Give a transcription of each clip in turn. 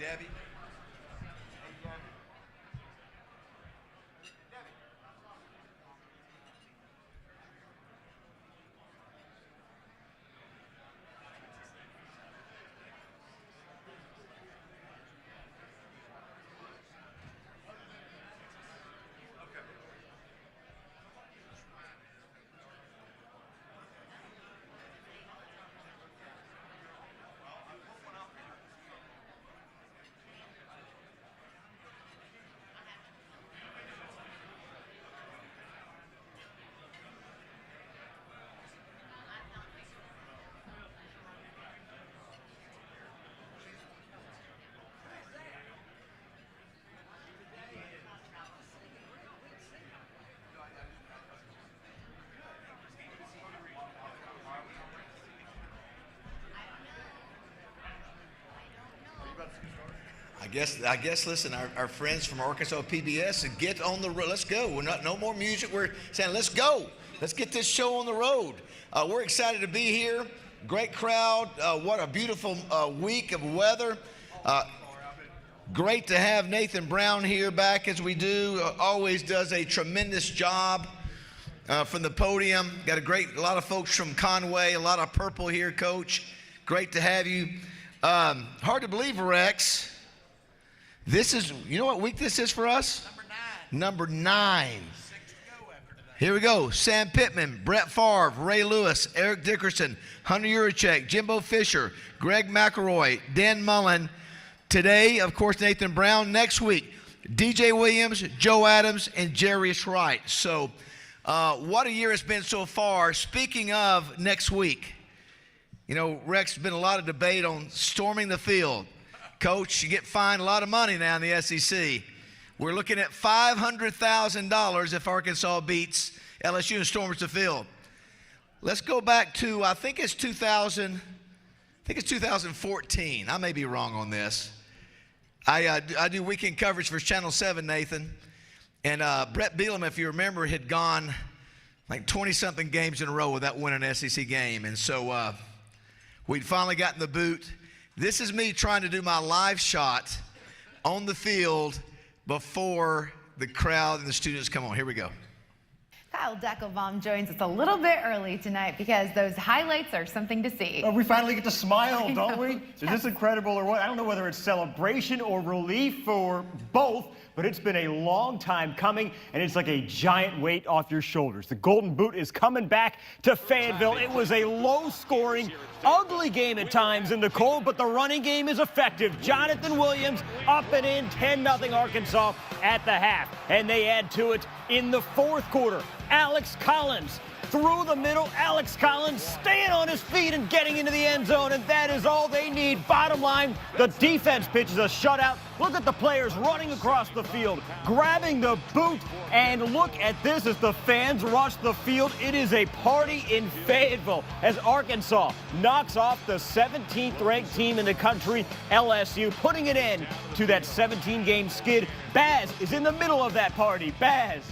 Debbie. I guess. Listen, our friends from Arkansas PBS, get on the road. Let's go. We're not no more music. We're saying let's go. Let's get this show on the road. We're excited to be here. Great crowd. What a beautiful week of weather. Great to have Nathan Brown here back as we do. Always does a tremendous job from the podium. Got a lot of folks from Conway. A lot of purple here, Coach. Great to have you. Hard to believe, Rex. This is, you know what week this is for us? Number 9. 6 to go after today. Here we go. Sam Pittman, Brett Favre, Ray Lewis, Eric Dickerson, Hunter Yurachek, Jimbo Fisher, Greg McElroy, Dan Mullen. Today, of course, Nathan Brown. Next week, DJ Williams, Joe Adams, and Jarius Wright. So what a year it's been so far. Speaking of next week, you know, Rex, there's been a lot of debate on storming the field. Coach, you get fined a lot of money now in the SEC. We're looking at $500,000 if Arkansas beats LSU and storms the field. Let's go back to, I think it's 2014. I may be wrong on this. I do weekend coverage for Channel 7, Nathan. And Brett Bielema, if you remember, had gone like 20-something games in a row without winning an SEC game. And so we'd finally gotten the boot. This is me trying to do my live shot on the field before the crowd and the students come on. Here we go. Kyle Deckelbaum joins us a little bit early tonight because those highlights are something to see. We finally get to smile, don't we? Is this incredible or what? I don't know whether it's celebration or relief or both, but it's been a long time coming, and it's like a giant weight off your shoulders. The Golden Boot is coming back to Fayetteville. It was a low-scoring, ugly game at times in the cold, but the running game is effective. Jonathan Williams up and in, 10-0 Arkansas at the half, and they add to it in the fourth quarter. Alex Collins through the middle. Alex Collins staying on his feet and getting into the end zone, and that is all they need. Bottom line, the defense pitches a shutout. Look at the players running across the field, grabbing the boot, and look at this as the fans rush the field. It is a party in Fayetteville as Arkansas knocks off the 17th ranked team in the country, LSU, putting an end to that 17-game skid. Baz is in the middle of that party. Baz.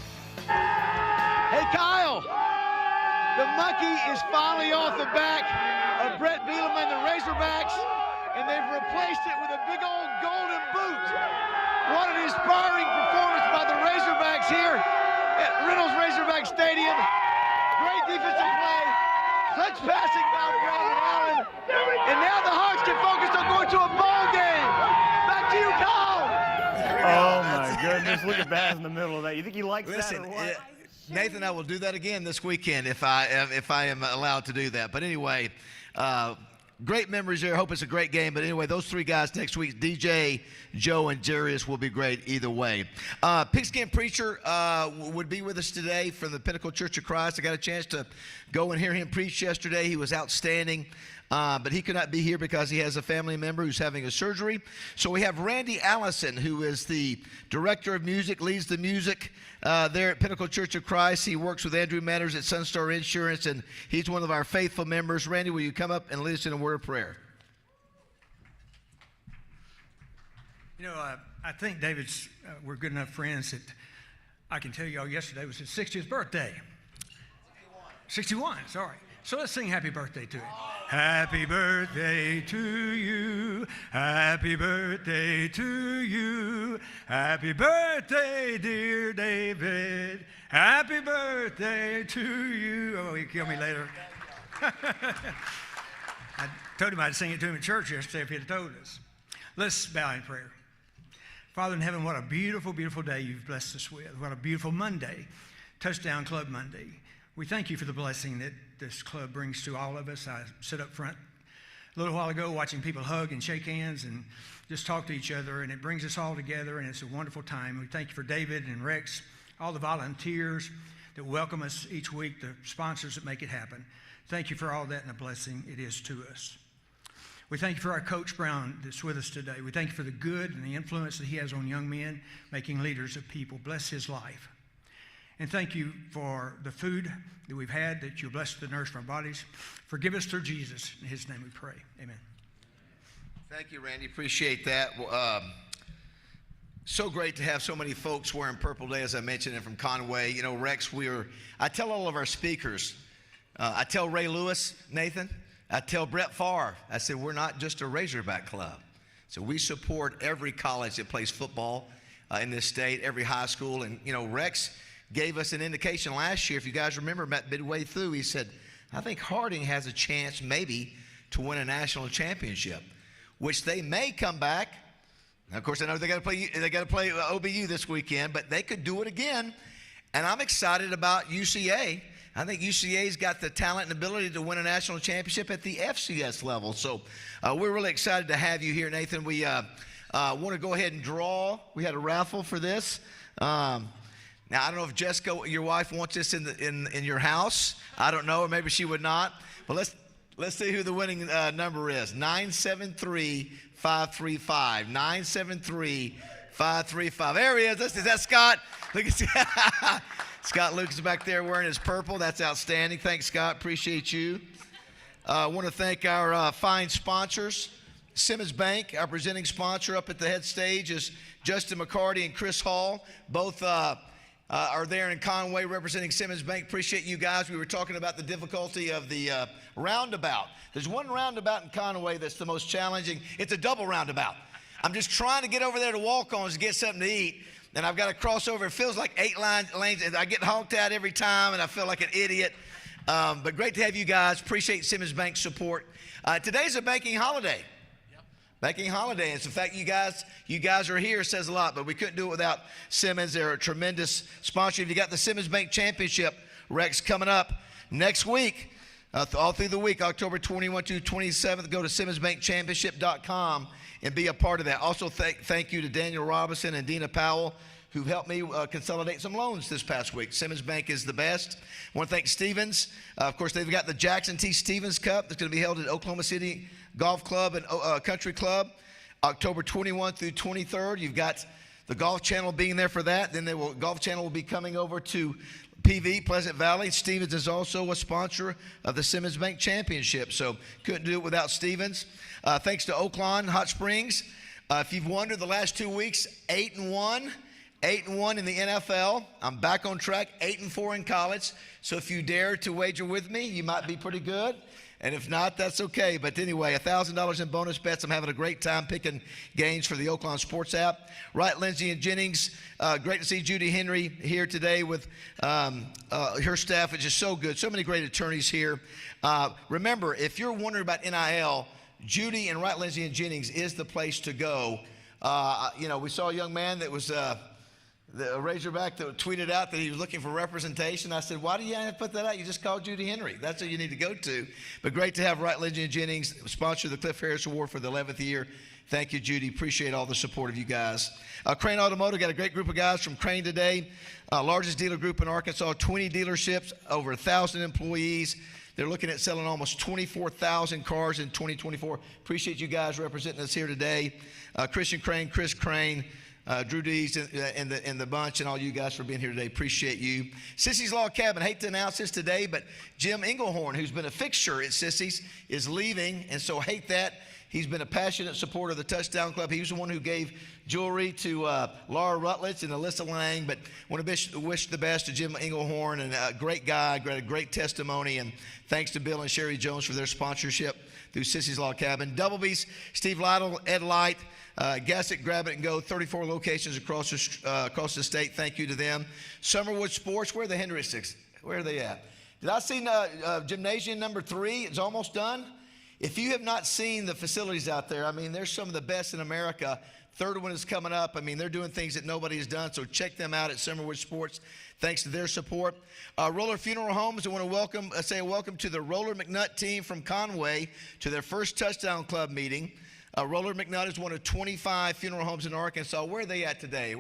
Hey, Kyle. The monkey is finally off the back of Brett Bielema and the Razorbacks, and they've replaced it with a big old golden boot. What an inspiring performance by the Razorbacks here at Reynolds Razorback Stadium. Great defensive play, clutch passing by Brandon Allen, and now the Hawks get focused on going to a ball game. Back to you, Kyle. Oh, my goodness. Look at Baz in the middle of that. You think he likes that or what? Nathan, I will do that again this weekend if I am allowed to do that. But anyway, great memories there. Hope it's a great game. But anyway, those 3 guys next week, DJ, Joe, and Jarius will be great either way. Pigskin Preacher would be with us today from the Pinnacle Church of Christ. I got a chance to go and hear him preach yesterday. He was outstanding. But he could not be here because he has a family member who's having a surgery. So we have Randy Allison, who is the director of music, leads the music there at Pinnacle Church of Christ. He works with Andrew Manners at Sunstar Insurance, and he's one of our faithful members. Randy, will you come up and lead us in a word of prayer? You know, I think David's, we're good enough friends that I can tell you all yesterday was his 60th birthday. 61, sorry. So let's sing happy birthday to him. Happy birthday to you. Happy birthday to you. Happy birthday, dear David. Happy birthday to you. Oh, he'll kill me later. I told him I'd sing it to him in church yesterday if he'd have told us. Let's bow in prayer. Father in heaven, what a beautiful, beautiful day you've blessed us with. What a beautiful Monday, Touchdown Club Monday. We thank you for the blessing that this club brings to all of us. I sit up front a little while ago watching people hug and shake hands and just talk to each other, and it brings us all together, and it's a wonderful time. We thank you for David and Rex, all the volunteers that welcome us each week, the sponsors that make it happen. Thank you for all that and the blessing it is to us. We thank you for our Coach Brown that's with us today. We thank you for the good and the influence that he has on young men, making leaders of people. Bless his life. And thank you for the food that we've had, that you'll bless the nourish of our bodies. Forgive us through Jesus. In his name we pray. Amen. Thank you, Randy. Appreciate that. So great to have so many folks wearing purple today, as I mentioned, and from Conway. You know, Rex, I tell all of our speakers, I tell Ray Lewis, Nathan, I tell Brett Favre, I said, we're not just a Razorback club. So we support every college that plays football in this state, every high school. And, you know, Rex gave us an indication last year, if you guys remember, midway through, he said, I think Harding has a chance maybe to win a national championship, which they may come back. Now, of course, I know they got to play OBU this weekend, but they could do it again. And I'm excited about UCA. I think UCA's got the talent and ability to win a national championship at the FCS level. So we're really excited to have you here, Nathan. We want to go ahead and draw. We had a raffle for this. Now, I don't know if Jessica, your wife, wants this in your house. I don't know, or maybe she would not. But let's see who the winning number is. 973-535. 973-535. There he is. Is that Scott? Look at Scott. Scott Lucas back there wearing his purple. That's outstanding. Thanks, Scott. Appreciate you. I want to thank our fine sponsors. Simmons Bank, our presenting sponsor up at the head stage, is Justin McCarty and Chris Hall. Both are there in Conway representing Simmons Bank. Appreciate you guys. We were talking about the difficulty of the roundabout. There's one roundabout in Conway that's the most challenging. It's a double roundabout. I'm just trying to get over there to Walk-Ons to get something to eat, and I've got to cross over. It feels like 8 lanes. I get honked at every time, and I feel like an idiot. But great to have you guys. Appreciate Simmons Bank's support. Today's a banking holiday. Banking holiday. And so the fact you guys are here says a lot, but we couldn't do it without Simmons. They're a tremendous sponsor. You got the Simmons Bank Championship, Rex, coming up next week, all through the week, October 21 to 27th. Go to SimmonsBankChampionship.com and be a part of that. Also, thank you to Daniel Robinson and Dina Powell, who helped me consolidate some loans this past week. Simmons Bank is the best. I want to thank Stevens. Of course, they've got the Jackson T. Stevens Cup that's going to be held at Oklahoma City Golf Club and Country Club, October 21 through 23rd. You've got the Golf Channel being there for that. Then Golf Channel will be coming over to PV, Pleasant Valley. Stevens is also a sponsor of the Simmons Bank Championship, so couldn't do it without Stevens. Thanks to Oaklawn Hot Springs. If you've wondered, the last 2 weeks, 8-1. 8-1 in the NFL. I'm back on track, 8-4 in college. So if you dare to wager with me, you might be pretty good. And if not, that's okay. But anyway, $1,000 in bonus bets. I'm having a great time picking games for the Oaklawn Sports app. Wright, Lindsay, and Jennings. Great to see Judy Henry here today with her staff. It's just so good. So many great attorneys here. Remember, if you're wondering about NIL, Judy and Wright, Lindsay, and Jennings is the place to go. We saw a young man that was the Razorback that tweeted out that he was looking for representation. I said, why do you have to put that out? You just called Judy Henry. That's who you need to go to. But great to have Wright, Lindsay, and Jennings sponsor the Cliff Harris Award for the 11th year. Thank you, Judy. Appreciate all the support of you guys. Crane Automotive, got a great group of guys from Crane today. Largest dealer group in Arkansas, 20 dealerships, over 1,000 employees. They're looking at selling almost 24,000 cars in 2024. Appreciate you guys representing us here today. Christian Crane, Chris Crane, Drew Dees and the bunch, and all you guys for being here today. Appreciate you. Sissy's Log Cabin, hate to announce this today, but Jim Englehorn, who's been a fixture at Sissy's, is leaving, and so hate that. He's been a passionate supporter of the Touchdown Club. He was the one who gave jewelry to Laura Rutledge and Alyssa Lang. But want to wish the best to Jim Englehorn, and a great guy, great testimony. And thanks to Bill and Sherry Jones for their sponsorship through Sissy's Log Cabin. Double B's, Steve Lytle, Ed Light, Gassick, Grab It and Go, 34 locations across the state. Thank you to them. Summerwood Sports, where are the Hendrickses? Where are they at? Did I see gymnasium number 3? It's almost done. If you have not seen the facilities out there, I mean, they're some of the best in America. Third one is coming up. I mean, they're doing things that nobody has done, so check them out at Summerwood Sports. Thanks to their support. Roller Funeral Homes, I want to say welcome to the Roller McNutt team from Conway to their first Touchdown Club meeting. Roller McNutt is one of 25 funeral homes in Arkansas. Where are they at today?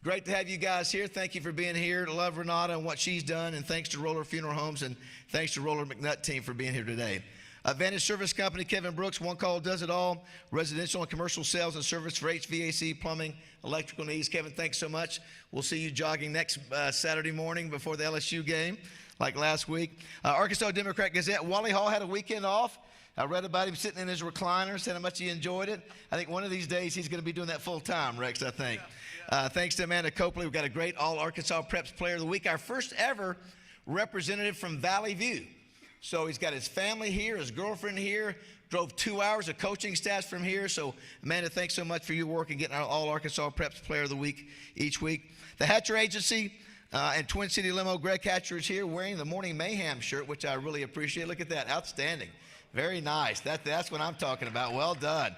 Great to have you guys here. Thank you for being here. Love Renata and what she's done, and thanks to Roller Funeral Homes, and thanks to Roller McNutt team for being here today. Vantage Service Company, Kevin Brooks, One Call Does It All, residential and commercial sales and service for HVAC, plumbing, electrical needs. Kevin, thanks so much. We'll see you jogging next Saturday morning before the LSU game, like last week. Arkansas Democrat Gazette, Wally Hall had a weekend off. I read about him sitting in his recliner, said how much he enjoyed it. I think one of these days he's going to be doing that full time, Rex, I think. Thanks to Amanda Copley. We've got a great All-Arkansas Preps Player of the Week, our first ever representative from Valley View. So he's got his family here, his girlfriend here, drove 2 hours of coaching staff from here. So, Amanda, thanks so much for your work in getting our All-Arkansas Preps Player of the Week each week. The Hatcher Agency and Twin City Limo, Greg Hatcher is here wearing the Morning Mayhem shirt, which I really appreciate. Look at that. Outstanding. Very nice. That's what I'm talking about. Well done.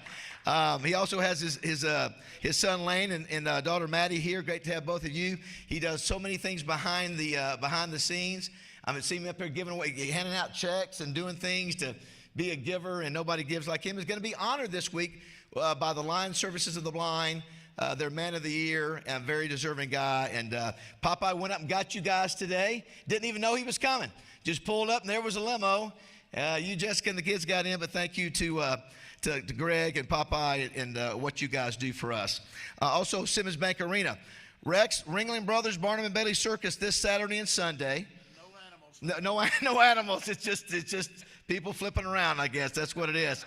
He also has his son Lane and daughter Maddie here. Great to have both of you. He does so many things behind the scenes. I've seen him up here giving away, handing out checks and doing things to be a giver, and nobody gives like him. He's going to be honored this week by the Lion Services of the Blind. Their Man of the Year, a very deserving guy. And Popeye went up and got you guys today. Didn't even know he was coming. Just pulled up and there was a limo. You, Jessica, and the kids got in, but thank you to Greg and Popeye and what you guys do for us. Also, Simmons Bank Arena. Rex, Ringling Brothers, Barnum and Bailey Circus this Saturday and Sunday. No animals. It's just people flipping around, I guess. That's what it is.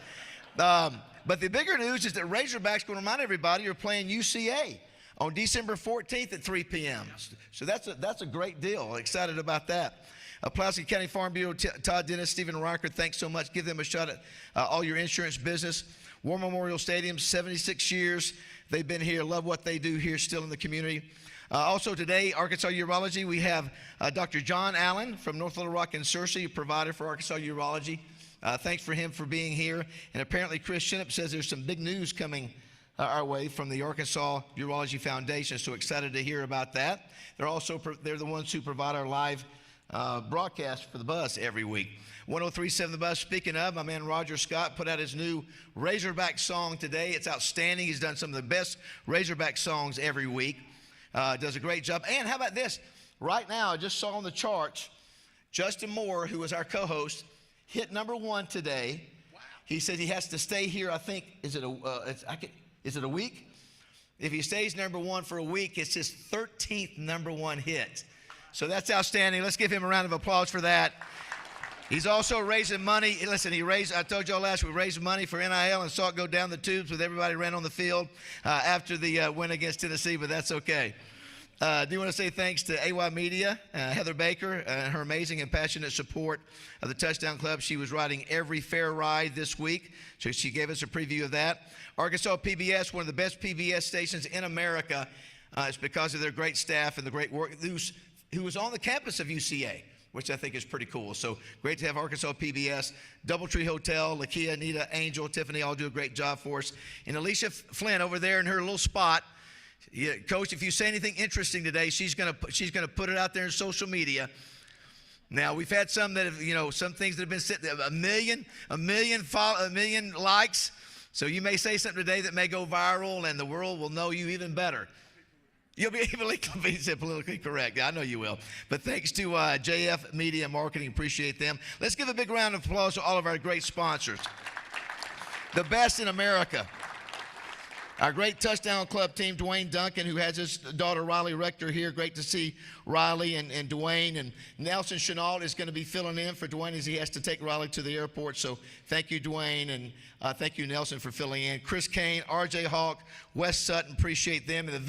But the bigger news is that Razorbacks, going to remind everybody, you're playing UCA on December 14th at 3 p.m. So that's a great deal. Excited about that. Pulaski County Farm Bureau, Todd Dennis, Stephen Riker, thanks so much. Give them a shot at all your insurance business. War Memorial Stadium, 76 years. They've been here. Love what they do here still in the community. Also today, Arkansas Urology, we have Dr. John Allen from North Little Rock and Searcy, provider for Arkansas Urology. Thanks for him for being here. And apparently Chris Shinup says there's some big news coming our way from the Arkansas Urology Foundation, so excited to hear about that. They're the ones who provide our live broadcast for the bus every week. 103.7 The Bus. Speaking of, my man Roger Scott put out his new Razorback song today. It's outstanding. He's done some of the best Razorback songs every week. Does a great job. And how about this? Right now, I just saw on the charts, Justin Moore, who was our co-host, hit #1 today. Wow. He said he has to stay here, I think, is it a week? If he stays #1 for a week, it's his 13th #1 hit. So that's outstanding. Let's give him a round of applause for that. He's also raising money. Listen, I told y'all last week, we raised money for NIL and saw it go down the tubes with everybody ran on the field after the win against Tennessee, but that's okay. Do want to say thanks to AY Media, Heather Baker, and her amazing and passionate support of the Touchdown Club. She was riding every fair ride this week, so she gave us a preview of that. Arkansas PBS, one of the best PBS stations in America. It's because of their great staff and the great work, who was on the campus of UCA, which I think is pretty cool. So great to have Arkansas PBS. DoubleTree Hotel, Lakia, Anita, Angel, Tiffany all do a great job for us. And Alicia Flynn over there in her little spot. Yeah, Coach, if you say anything interesting today, she's gonna put it out there in social media. Now we've had some that have, some things that have been sitting there, a million likes. So you may say something today that may go viral, and the world will know you even better. You'll be politically correct. I know you will. But thanks to JF Media Marketing, appreciate them. Let's give a big round of applause to all of our great sponsors. The best in America. Our great touchdown club team, Dwayne Duncan, who has his daughter Riley Rector here. Great to see Riley and Dwayne. And Nelson Chenault is going to be filling in for Dwayne as he has to take Riley to the airport. So thank you, Dwayne, and thank you, Nelson, for filling in. Chris Kane, R.J. Hawk, Wes Sutton, appreciate them. And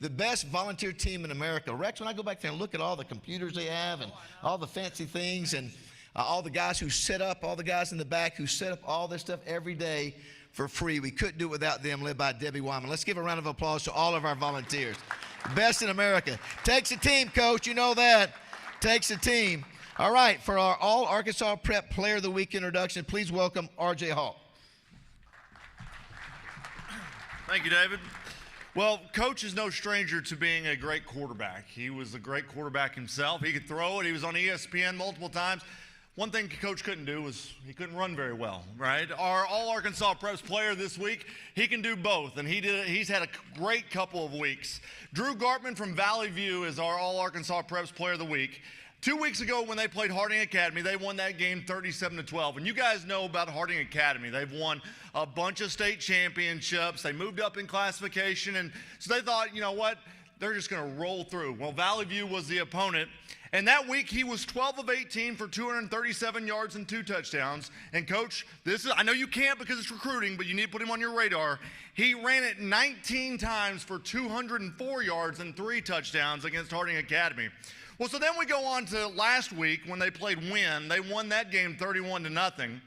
the best volunteer team in America. Rex, when I go back there and look at all the computers they have and all the fancy things and all the guys who set up, all the guys in the back who set up all this stuff every day for free. We couldn't do it without them, led by Debbie Wyman. Let's give a round of applause to all of our volunteers. Best in America. Takes a team, Coach. You know that. Takes a team. All right, for our All-Arkansas Prep Player of the Week introduction, please welcome R.J. Hawk. Thank you, David. Well, Coach is no stranger to being a great quarterback. He was a great quarterback himself. He could throw it. He was on ESPN multiple times. One thing Coach couldn't do was he couldn't run very well, right? Our All-Arkansas Preps player this week, he can do both, and he's had a great couple of weeks. Drew Gartman from Valley View is our All-Arkansas Preps player of the week. 2 weeks ago when they played Harding Academy, they won that game 37-12. And you guys know about Harding Academy. They've won a bunch of state championships. They moved up in classification, and so they thought, you know what, they're just going to roll through. Well, Valley View was the opponent. And that week, he was 12 of 18 for 237 yards and 2 touchdowns. And, Coach, I know you can't because it's recruiting, but you need to put him on your radar. He ran it 19 times for 204 yards and 3 touchdowns against Harding Academy. Well, so then we go on to last week when they played Wynn. They won that game 31-0.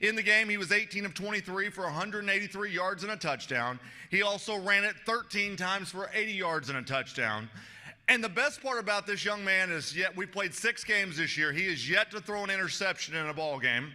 In the game, he was 18 of 23 for 183 yards and a touchdown. He also ran it 13 times for 80 yards and a touchdown. And the best part about this young man is we played 6 games this year. He is yet to throw an interception in a ball game.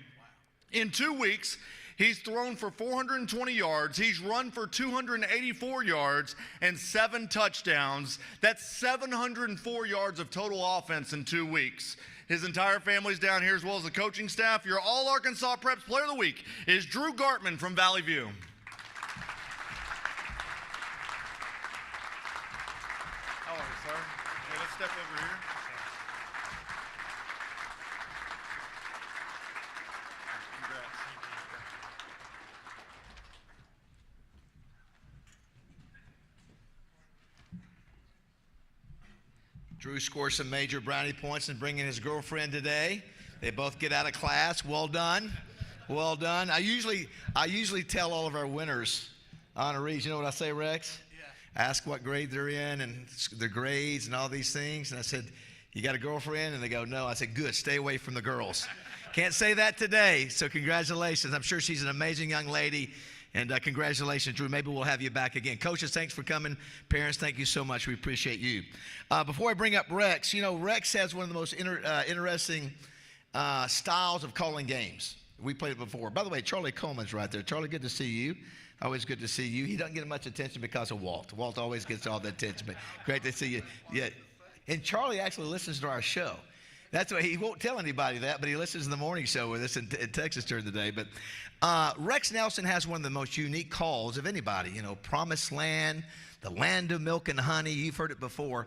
In 2 weeks, he's thrown for 420 yards. He's run for 284 yards and 7 touchdowns. That's 704 yards of total offense in 2 weeks. His entire family's down here as well as the coaching staff. Your All-Arkansas Preps Player of the Week is Drew Gartman from Valley View. How are you, sir? Okay, let's step over here. Congrats. Drew scores some major brownie points and bringing his girlfriend today. They both get out of class. Well done. Well done. I usually tell all of our winners, honorees, you know what I say, Rex? Yeah. Ask what grade they're in and their grades and all these things. And I said, you got a girlfriend? And they go, no. I said, good, stay away from the girls. Can't say that today, so congratulations. I'm sure she's an amazing young lady. And congratulations, Drew. Maybe we'll have you back again. Coaches, thanks for coming. Parents, thank you so much. We appreciate you. Before I bring up Rex, you know, Rex has one of the most interesting styles of calling games. We played it before. By the way, Charlie Coleman's right there. Charlie, good to see you. Always good to see you. He doesn't get much attention because of Walt. Walt always gets all the attention, but great to see you. Yeah. And Charlie actually listens to our show. That's why he won't tell anybody that, but he listens to the morning show with us in Texas during the day. But Rex Nelson has one of the most unique calls of anybody. You know, Promised Land, the land of milk and honey. You've heard it before.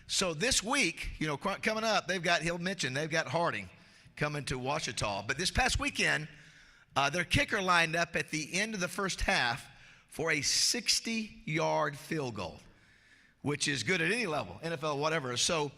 So this week, you know, coming up, he'll mention they've got Harding coming to Ouachita. But this past weekend, their kicker lined up at the end of the first half for a 60-yard field goal, which is good at any level, NFL, whatever. So,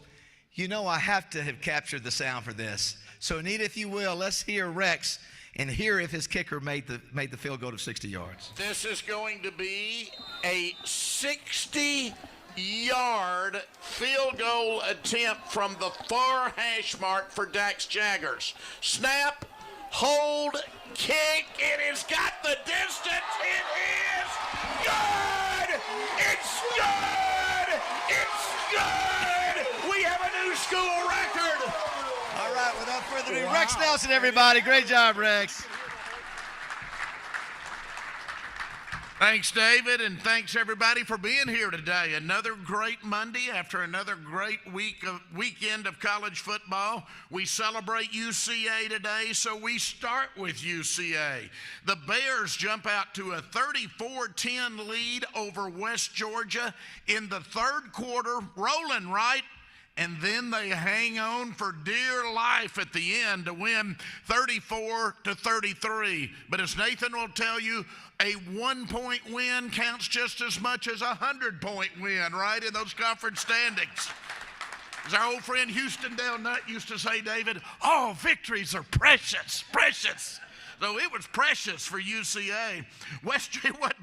you know, I have to have captured the sound for this. So, Anita, if you will, let's hear Rex and hear if his kicker made the field goal of 60 yards. This is going to be a 60-yard field goal attempt from the far hash mark for Dax Jaggers. Snap, hold, kick. It has got the distance. It is good. It's good. It's good. We have a new school record. All right, without further ado, Rex Nelson, everybody. Great job, Rex. Thanks, David, and thanks, everybody, for being here today. Another great Monday after another great weekend of college football. We celebrate UCA today, so we start with UCA. The Bears jump out to a 34-10 lead over West Georgia in the third quarter, rolling right. and then they hang on for dear life at the end to win 34-33. But as Nathan will tell you, a 1-point win counts just as much as a 100-point win, right, in those conference standings. As our old friend Houston Dale Nutt used to say, David, all victories are precious, precious. So it was precious for UCA. What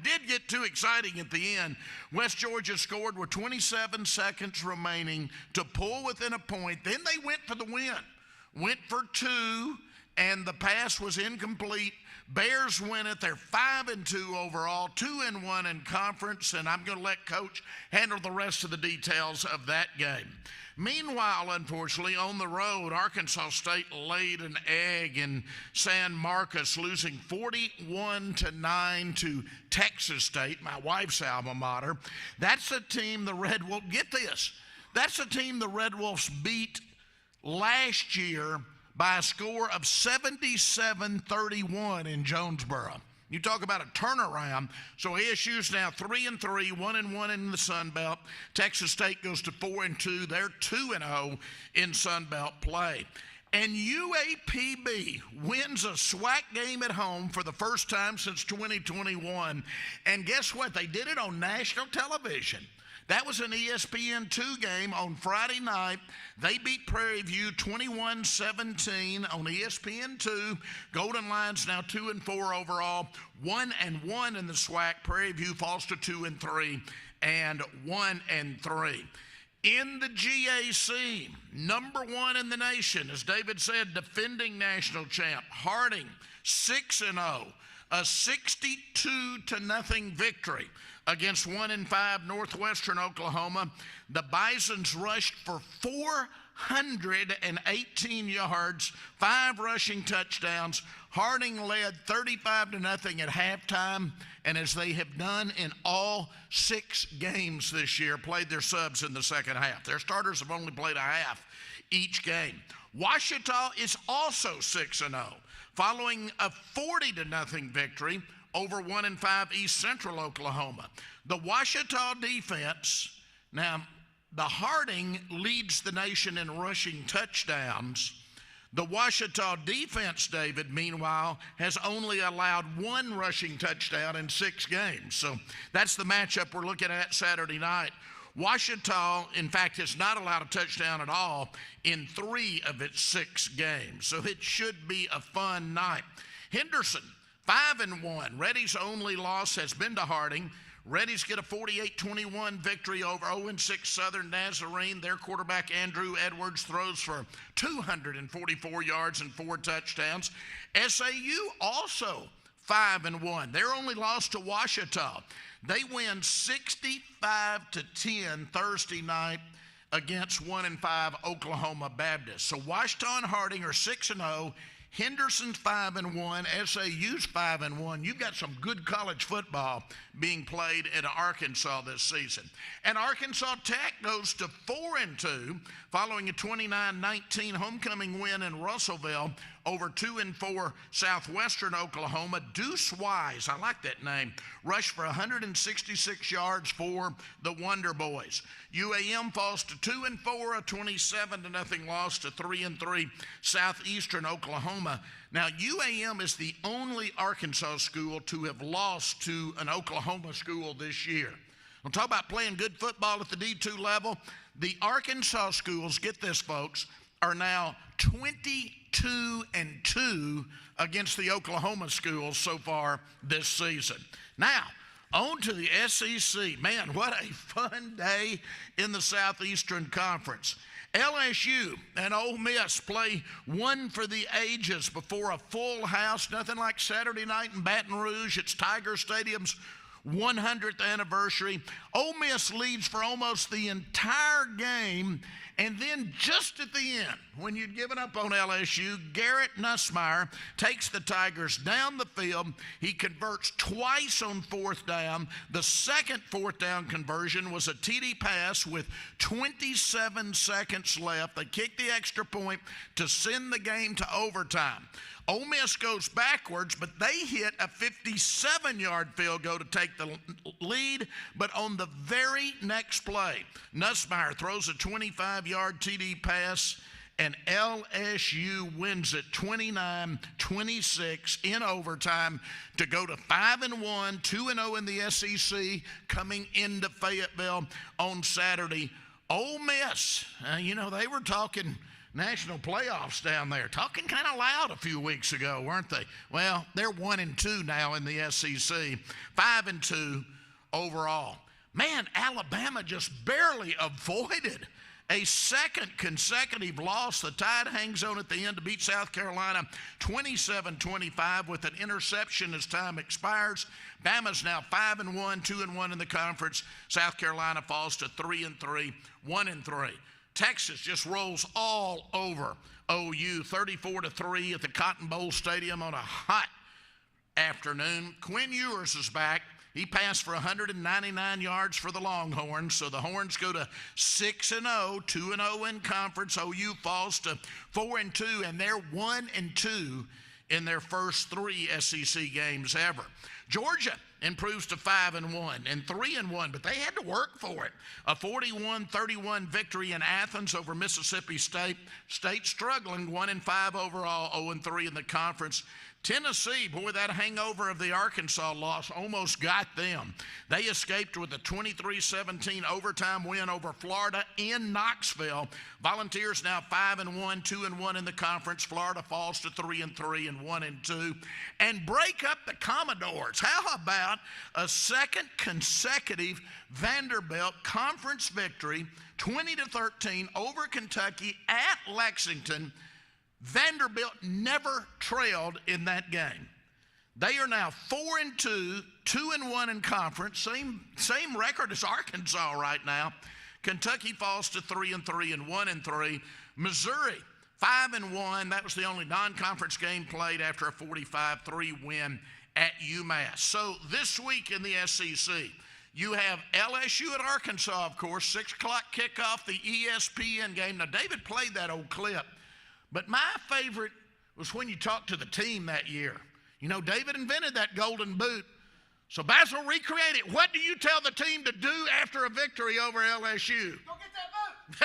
did get too exciting at the end, West Georgia scored with 27 seconds remaining to pull within a point. Then they went for the win. Went for two, and the pass was incomplete. Bears win it. They're 5-2 overall, 2-1 in conference, and I'm going to let Coach handle the rest of the details of that game. Meanwhile, unfortunately, on the road, Arkansas State laid an egg in San Marcos, losing 41-9 to Texas State, my wife's alma mater. That's a team the Red Wolves, get this, that's a team the Red Wolves beat last year by a score of 77-31 in Jonesboro. You talk about a turnaround. So ASU's now 3-3, 1-1 in the Sun Belt. Texas State goes to 4-2. They're 2-0 in Sun Belt play. And UAPB wins a SWAC game at home for the first time since 2021. And guess what? They did it on national television. That was an ESPN2 game on Friday night. They beat Prairie View 21-17 on ESPN2. Golden Lions now 2-4 overall, 1-1 in the SWAC. Prairie View falls to 2-3 and 1-3. In the GAC, number one in the nation, as David said, defending national champ, Harding, 6-0, a 62-0 victory against 1-5 Northwestern Oklahoma. The Bisons rushed for 418 yards, 5 rushing touchdowns. Harding led 35-0 at halftime, and as they have done in all 6 games this year, played their subs in the second half. Their starters have only played a half each game. Ouachita is also 6-0, following a 40-0 victory over 1-5 East Central Oklahoma. The Ouachita defense, now the Harding leads the nation in rushing touchdowns. The Ouachita defense, David, meanwhile, has only allowed 1 rushing touchdown in 6 games. So that's the matchup we're looking at Saturday night. Ouachita, in fact, has not allowed a touchdown at all in 3 of its 6 games. So it should be a fun night. Henderson, 5-1. Reddy's only loss has been to Harding. Reddy's get a 48-21 victory over 0-6 Southern Nazarene. Their quarterback, Andrew Edwards, throws for 244 yards and 4 touchdowns. SAU also 5-1. Their only loss to Ouachita. They win 65-10 Thursday night against 1-5 Oklahoma Baptist. So Ouachita and Harding are 6-0. Henderson's 5-1, SAU's 5-1. You've got some good college football being played in Arkansas this season. And Arkansas Tech goes to 4-2 following a 29-19 homecoming win in Russellville over 2-4 Southwestern Oklahoma. Deuce Wise, I like that name, rushed for 166 yards for the Wonder Boys. UAM falls to 2-4, a 27-0 loss to 3-3 Southeastern Oklahoma. Now, UAM is the only Arkansas school to have lost to an Oklahoma school this year. We'll talk about playing good football at the D2 level. The Arkansas schools, get this, folks, are now 22-2 against the Oklahoma schools so far this season. Now, on to the SEC. Man, what a fun day in the Southeastern Conference. LSU and Ole Miss play one for the ages before a full house. Nothing like Saturday night in Baton Rouge. It's Tiger Stadium's 100th anniversary. Ole Miss leads for almost the entire game, and then just at the end, when you'd given up on LSU, Garrett Nussmeier takes the Tigers down the field. He converts twice on 4th down. The second 4th down conversion was a TD pass with 27 seconds left. They kicked the extra point to send the game to overtime. Ole Miss goes backwards, but they hit a 57-yard field goal to take the lead. But on the very next play, Nussmeier throws a 25-yard TD pass, and LSU wins it 29-26 in overtime to go to 5-1, 2-0 in the SEC coming into Fayetteville on Saturday. Ole Miss, they were talking national playoffs down there, talking kind of loud a few weeks ago, weren't they? Well, they're 1-2 now in the SEC, 5-2 overall. Man, Alabama just barely avoided a second consecutive loss. The Tide hangs on at the end to beat South Carolina 27-25 with an interception as time expires. Bama's now 5-1, 2-1 in the conference. South Carolina falls to 3-3, 1-3. Texas just rolls all over OU, 34-3 at the Cotton Bowl Stadium on a hot afternoon. Quinn Ewers is back. He passed for 199 yards for the Longhorns, so the Horns go to 6-0, 2-0 in conference. OU falls to 4-2, and they're 1-2 in their first 3 SEC games ever. Georgia improves to 5-1 and 3-1, but they had to work for it. A 41-31 victory in Athens over Mississippi State. State struggling, 1-5 overall, 0-3 in the conference. Tennessee, boy, that hangover of the Arkansas loss almost got them. They escaped with a 23-17 overtime win over Florida in Knoxville. Volunteers now 5-1, 2-1 in the conference. Florida falls to 3-3 and 1-2. And break up the Commodores. How about a second consecutive Vanderbilt conference victory, 20-13 over Kentucky at Lexington? Vanderbilt never trailed in that game. They are now 4-2, 2-1 in conference, same record as Arkansas right now. Kentucky falls to 3-3 and 1-3. Missouri 5-1. That was the only non-conference game played after a 45-3 win at UMass. So this week in the SEC, you have LSU at Arkansas, of course, 6 o'clock kickoff, the ESPN game. Now, David played that old clip. But my favorite was when you talked to the team that year. David invented that golden boot. So Basil, recreate it. What do you tell the team to do after a victory over LSU? Go get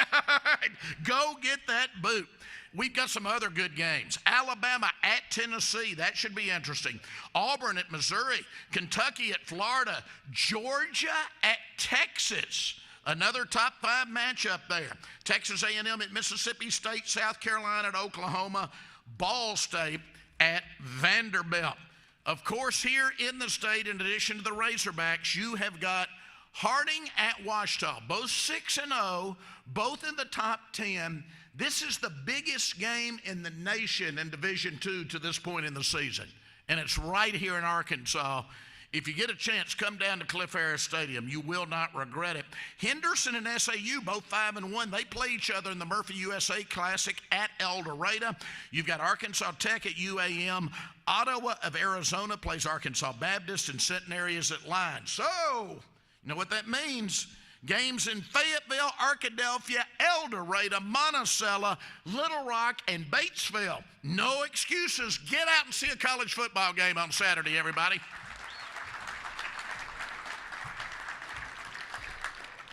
that boot. Go get that boot. We've got some other good games. Alabama at Tennessee. That should be interesting. Auburn at Missouri. Kentucky at Florida. Georgia at Texas. Another top 5 matchup there. Texas A&M at Mississippi State, South Carolina at Oklahoma, Ball State at Vanderbilt. Of course, here in the state, in addition to the Razorbacks, you have got Harding at Ouachita, both 6-0, both in the top 10. This is the biggest game in the nation in Division II to this point in the season, and it's right here in Arkansas. If you get a chance, come down to Cliff Harris Stadium. You will not regret it. Henderson and SAU, both 5-1. They play each other in the Murphy USA Classic at El Dorado. You've got Arkansas Tech at UAM. Ottawa of Arizona plays Arkansas Baptist, and Centenary is at Line. So, you know what that means? Games in Fayetteville, Arkadelphia, El Dorado, Monticello, Little Rock, and Batesville. No excuses. Get out and see a college football game on Saturday, everybody.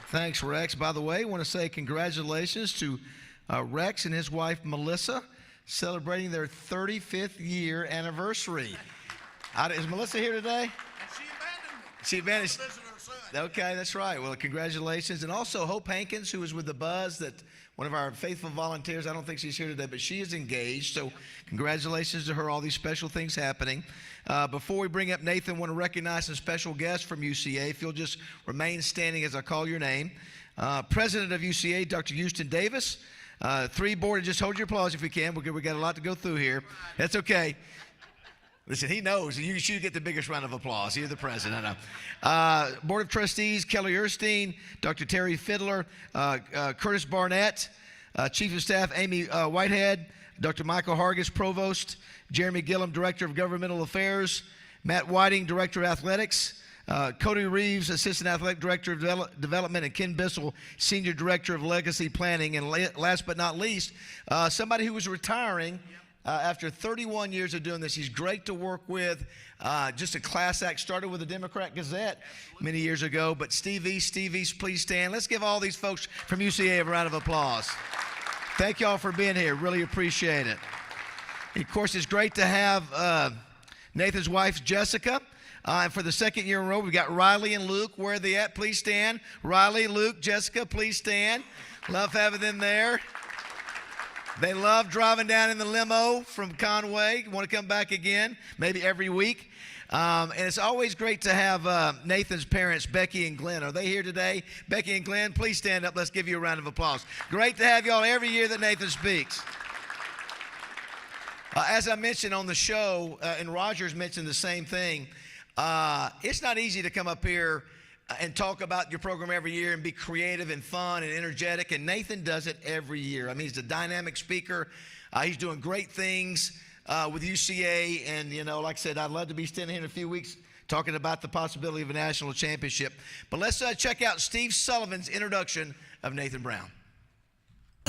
Thanks, Rex. By the way, I want to say congratulations to Rex and his wife, Melissa, celebrating their 35th year anniversary. Is Melissa here today? She abandoned me. Okay, that's right. Well, congratulations. And also Hope Hankins, who was with the Buzz, that one of our faithful volunteers. I don't think she's here today, but she is engaged. So congratulations to her, all these special things happening. Before we bring up Nathan, I want to recognize some special guests from UCA. If you'll just remain standing as I call your name. President of UCA, Dr. Houston Davis. 3 board, just hold your applause if you can. We got a lot to go through here. That's okay. Listen, he knows. You should get the biggest round of applause. You're the president. I know. Board of Trustees, Kelly Erstein, Dr. Terry Fiddler, Curtis Barnett, Chief of Staff Amy Whitehead, Dr. Michael Hargis, Provost, Jeremy Gillum, Director of Governmental Affairs, Matt Whiting, Director of Athletics, Cody Reeves, Assistant Athletic Director of Development, and Ken Bissell, Senior Director of Legacy Planning. And last but not least, somebody who was retiring after 31 years of doing this. He's great to work with, just a class act. Started with the Democrat Gazette many years ago. But Steve East, please stand. Let's give all these folks from UCA a round of applause. Thank y'all for being here. Really appreciate it. And of course, it's great to have Nathan's wife, Jessica. And for the second year in a row, we've got Riley and Luke. Where are they at? Please stand. Riley, Luke, Jessica, please stand. Love having them there. They love driving down in the limo from Conway. Want to come back again, maybe every week. And it's always great to have Nathan's parents, Becky and Glenn. Are they here today? Becky and Glenn, please stand up. Let's give you a round of applause. Great to have y'all every year that Nathan speaks. As I mentioned on the show, and Rogers mentioned the same thing, it's not easy to come up here and talk about your program every year and be creative and fun and energetic, and Nathan does it every year. I mean, he's a dynamic speaker. He's doing great things with UCA, and, you know, like I said, I'd love to be standing here in a few weeks talking about the possibility of a national championship. But let's check out Steve Sullivan's introduction of Nathan Brown.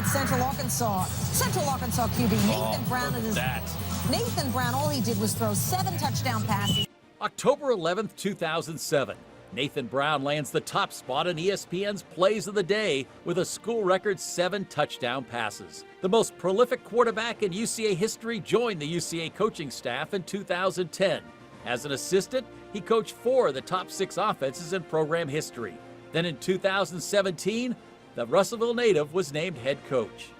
Central Arkansas QB Nathan Brown. Nathan Brown, all he did was throw 7 touchdown passes. October 11th, 2007. Nathan Brown lands the top spot in ESPN's Plays of the Day with a school record 7 touchdown passes. The most prolific quarterback in UCA history joined the UCA coaching staff in 2010. As an assistant, he coached 4 of the top 6 offenses in program history. Then in 2017, the Russellville native was named head coach.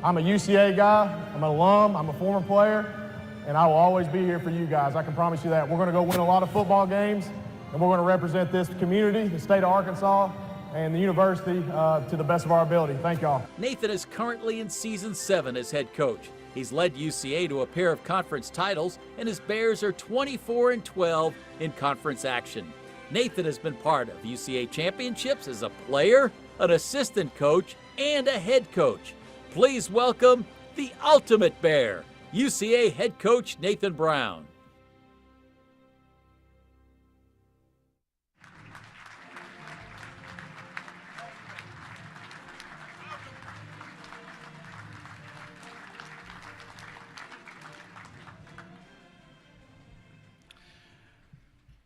I'm a UCA guy, I'm an alum, I'm a former player, and I will always be here for you guys. I can promise you that. We're going to go win a lot of football games, and we're going to represent this community, the state of Arkansas, and the university to the best of our ability. Thank y'all. Nathan is currently in season 7 as head coach. He's led UCA to a pair of conference titles, and his Bears are 24-12 in conference action. Nathan has been part of UCA championships as a player, an assistant coach, and a head coach. Please welcome the ultimate Bear, UCA head coach Nathan Brown.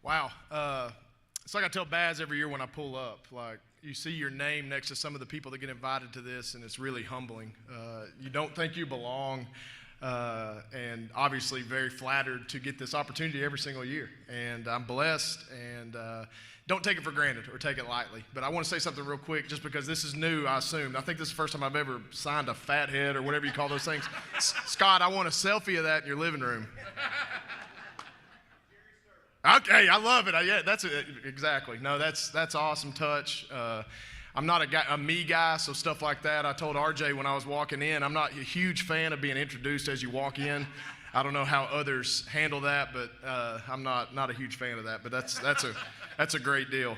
Wow. It's like I tell Baz every year when I pull up, like, you see your name next to some of the people that get invited to this, and it's really humbling. You don't think you belong, and obviously very flattered to get this opportunity every single year. And I'm blessed, and don't take it for granted or take it lightly. But I want to say something real quick, just because this is new, I assume. I think this is the first time I've ever signed a fat head or whatever you call those things. Scott, I want a selfie of that in your living room. Okay, I love it. Yeah, that's it. Exactly. No, that's awesome touch. I'm not a me guy, so stuff like that. I told RJ when I was walking in, I'm not a huge fan of being introduced as you walk in. I don't know how others handle that, but I'm not a huge fan of that. But that's a great deal.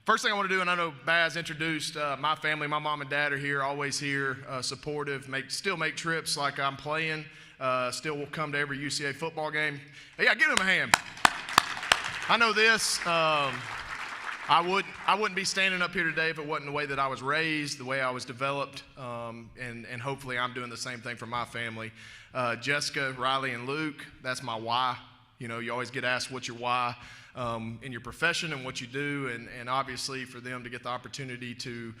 First thing I want to do, and I know Baz introduced my family. My mom and dad are here, always here, supportive. Still make trips like I'm playing. Still will come to every UCA football game. Hey, yeah, give them a hand. I know this. I wouldn't be standing up here today if it wasn't the way that I was raised, the way I was developed, and hopefully I'm doing the same thing for my family. Jessica, Riley, and Luke, that's my why. You know, you always get asked what's your why in your profession and what you do, and obviously for them to get the opportunity to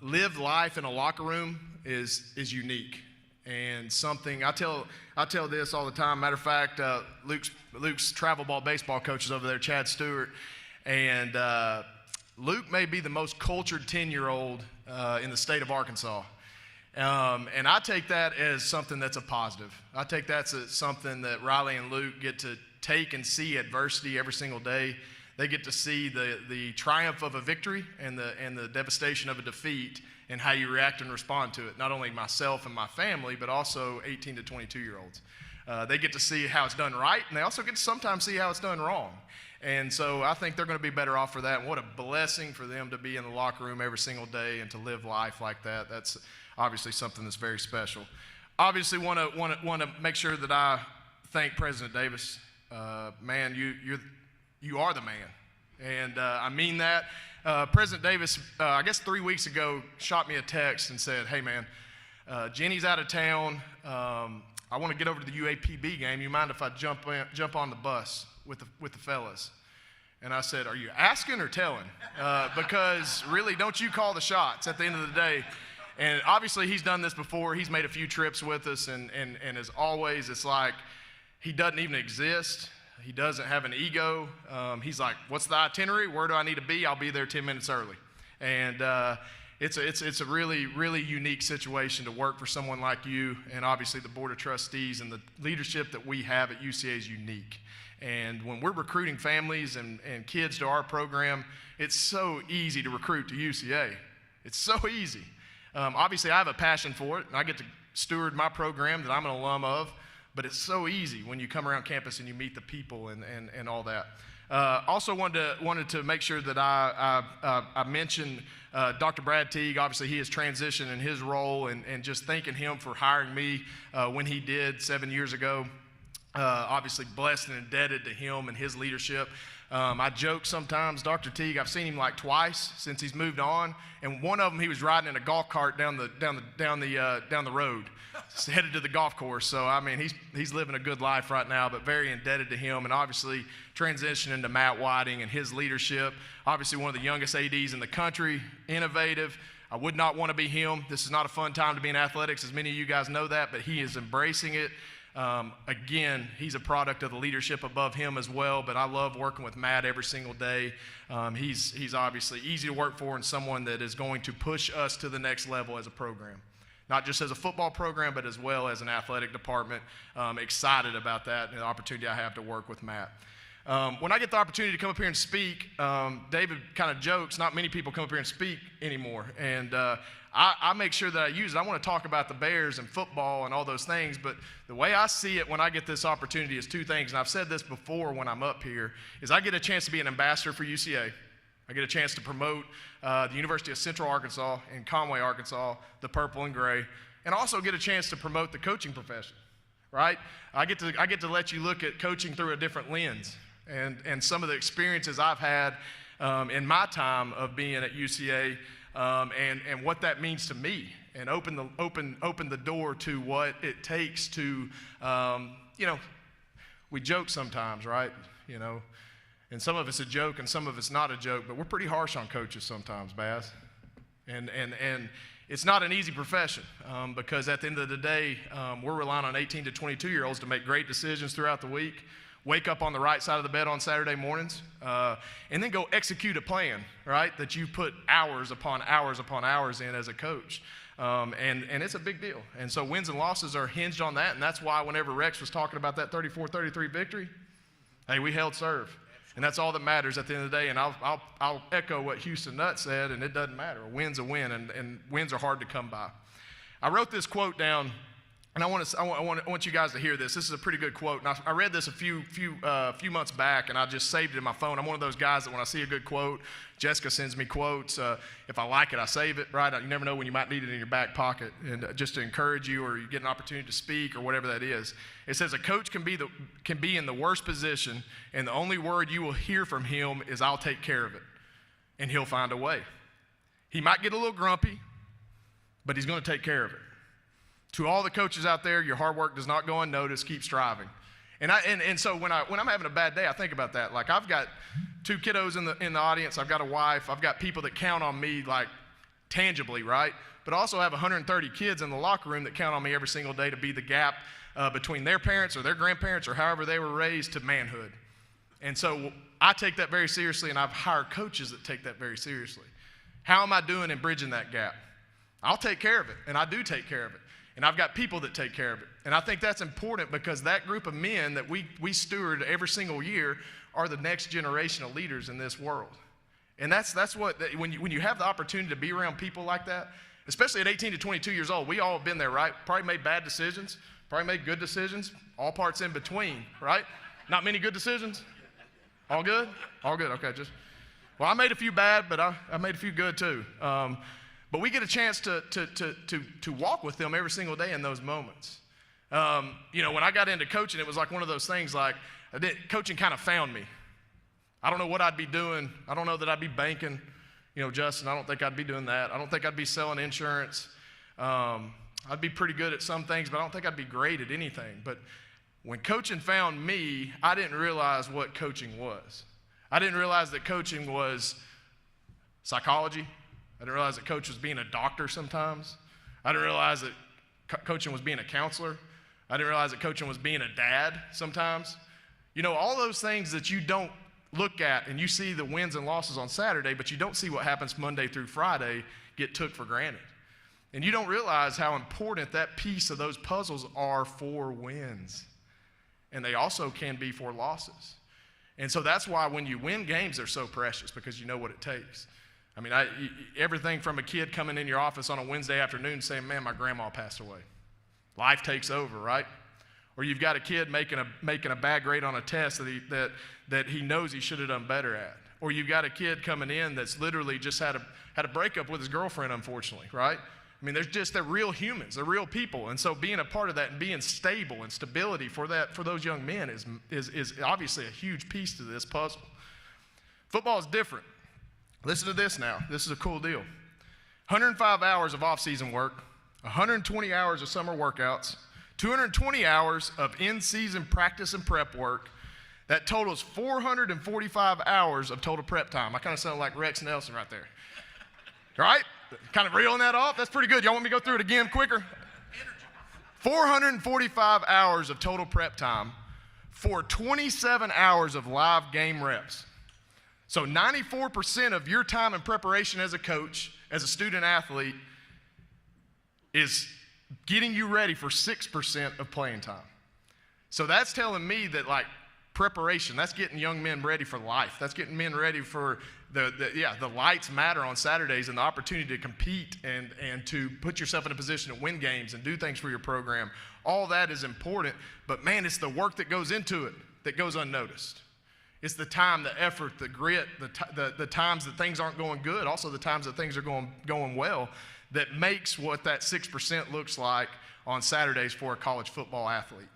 live life in a locker room is unique. And something I tell this all the time. Matter of fact, Luke's travel ball baseball coach is over there, Chad Stewart, and Luke may be the most cultured 10-year-old in the state of Arkansas. And I take that as something that's a positive. I take that as something that Riley and Luke get to take and see adversity every single day. They get to see the triumph of a victory and the devastation of a defeat, and how you react and respond to it. Not only myself and my family, but also 18 to 22-year-olds. They get to see how it's done right, and they also get to sometimes see how it's done wrong. And so I think they're going to be better off for that. And what a blessing for them to be in the locker room every single day and to live life like that. That's obviously something that's very special. Obviously, want to make sure that I thank President Davis. Man, you are the man, and I mean that. President Davis, I guess 3 weeks ago, shot me a text and said, "Hey, man, Jenny's out of town. I want to get over to the UAPB game. You mind if I jump on the bus with the fellas? And I said, are you asking or telling? Because really, don't you call the shots at the end of the day. And obviously, he's done this before. He's made a few trips with us. And as always, it's like he doesn't even exist. He doesn't have an ego. He's like, what's the itinerary? Where do I need to be? I'll be there 10 minutes early. And it's a really, really unique situation to work for someone like you. And obviously, the Board of Trustees and the leadership that we have at UCA is unique. And when we're recruiting families and kids to our program, it's so easy to recruit to UCA. It's so easy. Obviously, I have a passion for it, and I get to steward my program that I'm an alum of, but it's so easy when you come around campus and you meet the people and all that. Also wanted to make sure that I mention Dr. Brad Teague. Obviously, he has transitioned in his role, and just thanking him for hiring me when he did 7 years ago. Obviously blessed and indebted to him and his leadership. I joke sometimes, Dr. Teague, I've seen him like twice since he's moved on, and one of them he was riding in a golf cart down the road, headed to the golf course. So I mean, he's living a good life right now, but very indebted to him, and obviously transitioning to Matt Whiting and his leadership. Obviously one of the youngest ADs in the country, innovative. I would not want to be him. This is not a fun time to be in athletics, as many of you guys know that, but he is embracing it. Again, he's a product of the leadership above him as well, but I love working with Matt every single day. He's obviously easy to work for and someone that is going to push us to the next level as a program. Not just as a football program, but as well as an athletic department. Excited about that and the opportunity I have to work with Matt. When I get the opportunity to come up here and speak, David kind of jokes, not many people come up here and speak anymore. And I make sure that I use it. I want to talk about the Bears and football and all those things, but the way I see it when I get this opportunity is two things, and I've said this before when I'm up here, is I get a chance to be an ambassador for UCA. I get a chance to promote the University of Central Arkansas in Conway, Arkansas, the purple and gray, and also get a chance to promote the coaching profession, right? I get to let you look at coaching through a different lens, and some of the experiences I've had in my time of being at UCA, and what that means to me, and open the door to what it takes to, we joke sometimes, right? And some of it's a joke and some of it's not a joke, but we're pretty harsh on coaches sometimes, Baz. And it's not an easy profession because at the end of the day, we're relying on 18 to 22-year-olds to make great decisions throughout the week, wake up on the right side of the bed on Saturday mornings, and then go execute a plan, right, that you put hours upon hours upon hours in as a coach. And it's a big deal. And so wins and losses are hinged on that, and that's why whenever Rex was talking about that 34-33 victory, hey, we held serve. And that's all that matters at the end of the day. And I'll echo what Houston Nutt said, and it doesn't matter. A win's a win, and wins are hard to come by. I wrote this quote down, and I want you guys to hear this. This is a pretty good quote. And I read this a few months back, and I just saved it in my phone. I'm one of those guys that when I see a good quote, Jessica sends me quotes. If I like it, I save it, right? You never know when you might need it in your back pocket, and just to encourage you, or you get an opportunity to speak, or whatever that is. It says, a coach can be in the worst position, and the only word you will hear from him is, "I'll take care of it," and he'll find a way. He might get a little grumpy, but he's going to take care of it. To all the coaches out there, your hard work does not go unnoticed. Keep striving. And so when I'm having a bad day, I think about that. Like, I've got 2 kiddos in the audience. I've got a wife. I've got people that count on me, like, tangibly, right? But I also have 130 kids in the locker room that count on me every single day to be the gap between their parents or their grandparents or however they were raised to manhood. And so I take that very seriously, and I've hired coaches that take that very seriously. How am I doing in bridging that gap? I'll take care of it, and I do take care of it. And I've got people that take care of it. And I think that's important because that group of men that we steward every single year are the next generation of leaders in this world. And that's what, when you have the opportunity to be around people like that, especially at 18 to 22 years old, we all have been there, right? Probably made bad decisions, probably made good decisions, all parts in between, right? Not many good decisions? All good? All good, okay. Well, I made a few bad, but I made a few good too. But we get a chance to walk with them every single day in those moments. When I got into coaching, it was like one of those things like, coaching kind of found me. I don't know what I'd be doing. I don't know that I'd be banking. Justin, I don't think I'd be doing that. I don't think I'd be selling insurance. I'd be pretty good at some things, but I don't think I'd be great at anything. But when coaching found me, I didn't realize what coaching was. I didn't realize that coaching was psychology. I didn't realize that coach was being a doctor sometimes. I didn't realize that coaching was being a counselor. I didn't realize that coaching was being a dad sometimes. You know, all those things that you don't look at, and you see the wins and losses on Saturday, but you don't see what happens Monday through Friday, get took for granted. And you don't realize how important that piece of those puzzles are for wins. And they also can be for losses. And so that's why when you win games, they're so precious, because you know what it takes. I mean, everything from a kid coming in your office on a Wednesday afternoon saying, man, my grandma passed away. Life takes over, right? Or you've got a kid making a bad grade on a test that he knows he should have done better at. Or you've got a kid coming in that's literally just had a breakup with his girlfriend, unfortunately, right? I mean, they're real humans, they're real people. And so being a part of that and being stable and stability for those young men is obviously a huge piece to this puzzle. Football is different. Listen to this now. This is a cool deal. 105 hours of off-season work, 120 hours of summer workouts, 220 hours of in-season practice and prep work. That totals 445 hours of total prep time. I kind of sound like Rex Nelson right there. Right? Kind of reeling that off? That's pretty good. Y'all want me to go through it again quicker? 445 hours of total prep time for 27 hours of live game reps. So 94% of your time in preparation as a coach, as a student athlete, is getting you ready for 6% of playing time. So that's telling me that, like, preparation, that's getting young men ready for life. That's getting men ready for the lights matter on Saturdays and the opportunity to compete and to put yourself in a position to win games and do things for your program. All that is important, but man, it's the work that goes into it that goes unnoticed. It's the time, the effort, the grit, the times that things aren't going good, also the times that things are going well, that makes what that 6% looks like on Saturdays for a college football athlete.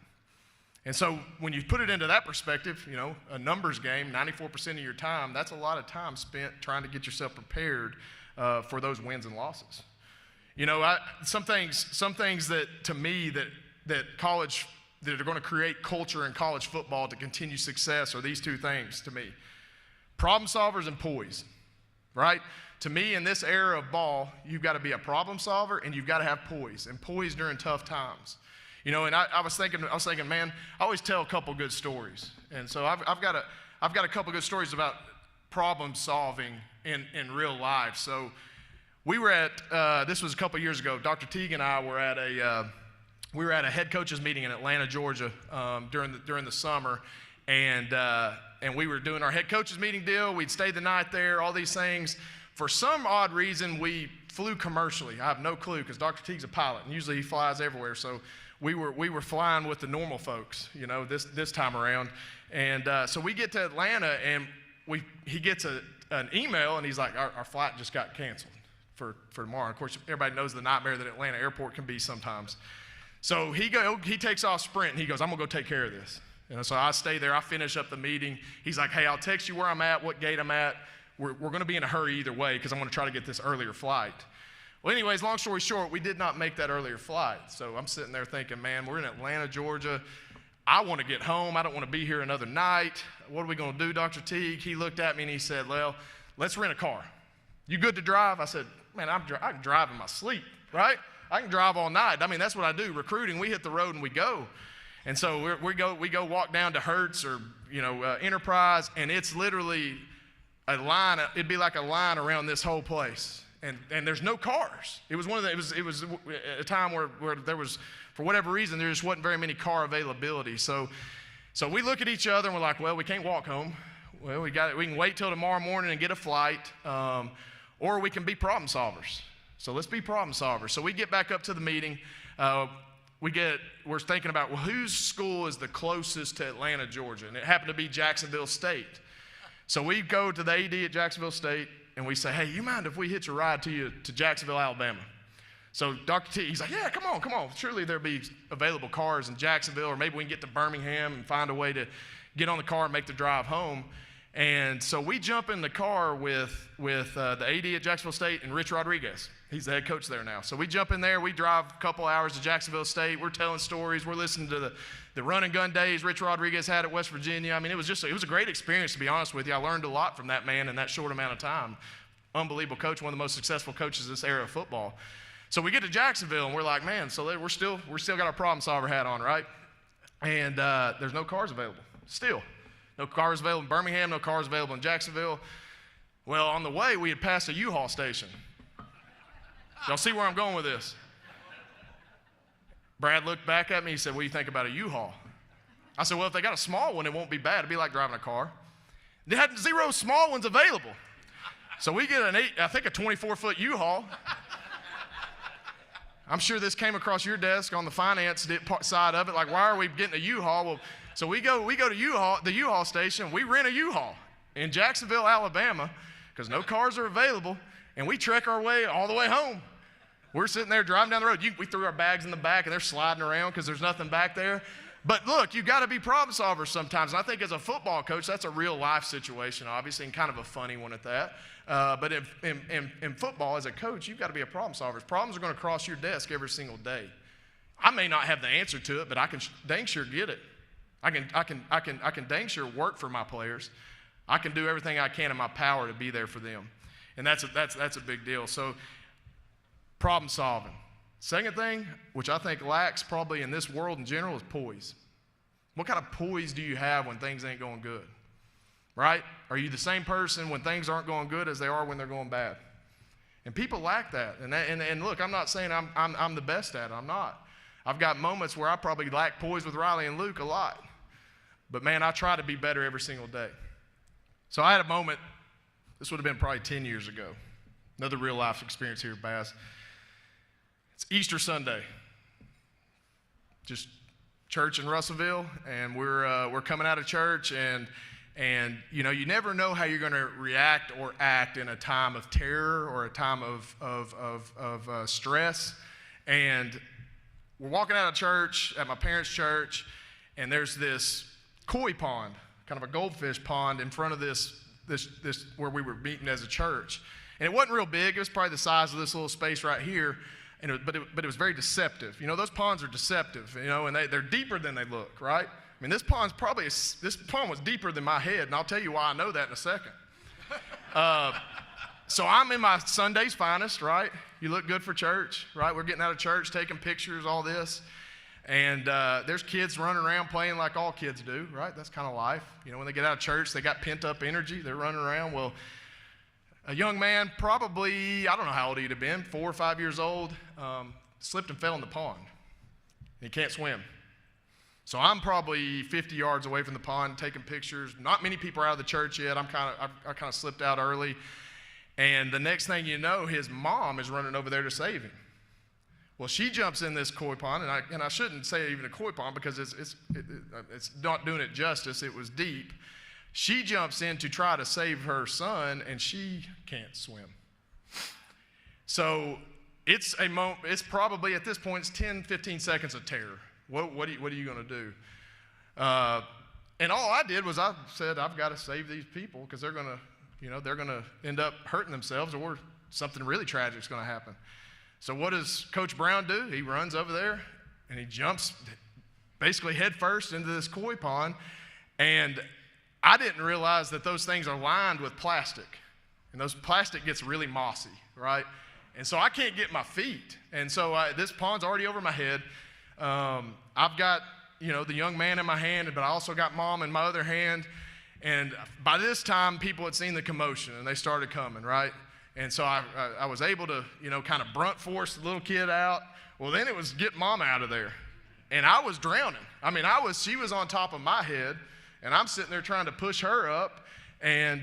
And so when you put it into that perspective, you know, a numbers game, 94% of your time, that's a lot of time spent trying to get yourself prepared for those wins and losses. You know, some things that, to me, that college, that are going to create culture in college football to continue success are these two things to me. Problem solvers and poise, right? To me, in this era of ball, you've got to be a problem solver and you've got to have poise, and poise during tough times. You know, and I was thinking, man, I always tell a couple good stories. And so I've got a couple good stories about problem solving in real life. So we were at, this was a couple years ago, Dr. Teague and I were at a head coaches meeting in Atlanta, Georgia during the summer. And we were doing our head coaches meeting deal. We'd stayed the night there, all these things. For some odd reason, we flew commercially. I have no clue, because Dr. Teague's a pilot, and usually he flies everywhere. So we were flying with the normal folks, you know, this time around. And so we get to Atlanta, and he gets an email, and he's like, our flight just got canceled for tomorrow. Of course, everybody knows the nightmare that Atlanta airport can be sometimes. So he takes off sprint, and he goes, I'm going to go take care of this. And so I stay there. I finish up the meeting. He's like, hey, I'll text you where I'm at, what gate I'm at. We're going to be in a hurry either way, because I'm going to try to get this earlier flight. Well, anyways, long story short, we did not make that earlier flight. So I'm sitting there thinking, man, we're in Atlanta, Georgia. I want to get home. I don't want to be here another night. What are we going to do, Dr. Teague? He looked at me and he said, well, let's rent a car. You good to drive? I said, man, I can drive in my sleep, right? I can drive all night. I mean, that's what I do. Recruiting, we hit the road and we go. And so we go walk down to Hertz or, you know, Enterprise, and it's literally a line. It'd be like a line around this whole place. And there's no cars. It was it was a time where there was, for whatever reason, there just wasn't very many car availability. So we look at each other and we're like, well, we can't walk home. Well, we can wait till tomorrow morning and get a flight, or we can be problem solvers. So let's be problem solvers. So we get back up to the meeting. We're thinking about, well, whose school is the closest to Atlanta, Georgia? And it happened to be Jacksonville State. So we go to the AD at Jacksonville State, and we say, hey, you mind if we hitch a ride to Jacksonville, Alabama? So Dr. T, he's like, yeah, come on. Surely there'll be available cars in Jacksonville, or maybe we can get to Birmingham and find a way to get on the car and make the drive home. And so we jump in the car with the AD at Jacksonville State and Rich Rodriguez. He's the head coach there now. So we jump in there. We drive a couple hours to Jacksonville State. We're telling stories. We're listening to the run and gun days Rich Rodriguez had at West Virginia. I mean, it was a great experience, to be honest with you. I learned a lot from that man in that short amount of time. Unbelievable coach, one of the most successful coaches of this era of football. So we get to Jacksonville, and we're like, man, so we're still got our problem solver hat on, right? And there's no cars available. Still. No cars available in Birmingham, no cars available in Jacksonville. Well, on the way, we had passed a U-Haul station. Y'all see where I'm going with this? Brad looked back at me. He said, what do you think about a U-Haul? I said, well, if they got a small one, it won't be bad. It'd be like driving a car. They had 0 small ones available. So we get a 24-foot U-Haul. I'm sure this came across your desk on the finance side of it. Like, why are we getting a U-Haul? Well, so we go to the U-Haul station. We rent a U-Haul in Jacksonville, Alabama, because no cars are available, and we trek our way all the way home. We're sitting there driving down the road. We threw our bags in the back, and they're sliding around because there's nothing back there. But look, you got to be problem solvers sometimes. And I think as a football coach, that's a real life situation, obviously, and kind of a funny one at that. But in football, as a coach, you've got to be a problem solver. Problems are going to cross your desk every single day. I may not have the answer to it, but I can dang sure get it. I can dang sure work for my players. I can do everything I can in my power to be there for them, and that's a big deal. So, problem solving. Second thing, which I think lacks probably in this world in general, is poise. What kind of poise do you have when things ain't going good? Right? Are you the same person when things aren't going good as they are when they're going bad? And people lack that. And look, I'm not saying I'm the best at it. I'm not. I've got moments where I probably lack poise with Riley and Luke a lot. But man, I try to be better every single day. So I had a moment, this would have been probably 10 years ago. Another real life experience here at Bass. It's Easter Sunday. Just church in Russellville, and we're coming out of church, and you know, you never know how you're going to react or act in a time of terror or a time of stress. And we're walking out of church at my parents' church, and there's this koi pond, kind of a goldfish pond in front of this where we were meeting as a church. And it wasn't real big. It was probably the size of this little space right here. But it was very deceptive. You know, those ponds are deceptive, you know, and they're deeper than they look, right? I mean, this pond was deeper than my head, and I'll tell you why I know that in a second. So I'm in my Sunday's finest, right? You look good for church, right? We're getting out of church, taking pictures, all this. And there's kids running around playing like all kids do, right? That's kind of life. You know, when they get out of church, they got pent-up energy. They're running around. Well, a young man, probably, I don't know how old he'd have been, 4 or 5 years old, slipped and fell in the pond. He can't swim. So I'm probably 50 yards away from the pond taking pictures. Not many people are out of the church yet. I kind of slipped out early. And the next thing you know, his mom is running over there to save him. Well, she jumps in this koi pond, and I shouldn't say even a koi pond because it's not doing it justice. It was deep. She jumps in to try to save her son, and she can't swim. So it's probably at this point, it's 10, 15 seconds of terror. What are you going to do? And all I did was I said, I've got to save these people because they're going to end up hurting themselves, or something really tragic is going to happen. So what does Coach Brown do? He runs over there, and he jumps basically head first into this koi pond, and I didn't realize that those things are lined with plastic, and those plastic gets really mossy, right? And so I can't get my feet, and so this pond's already over my head. I've got, the young man in my hand, but I also got mom in my other hand, and by this time, people had seen the commotion, and they started coming, right? And so I was able to, kind of brunt force the little kid out. Well, then it was get mom out of there, and I was drowning. I mean, she was on top of my head, and I'm sitting there trying to push her up, and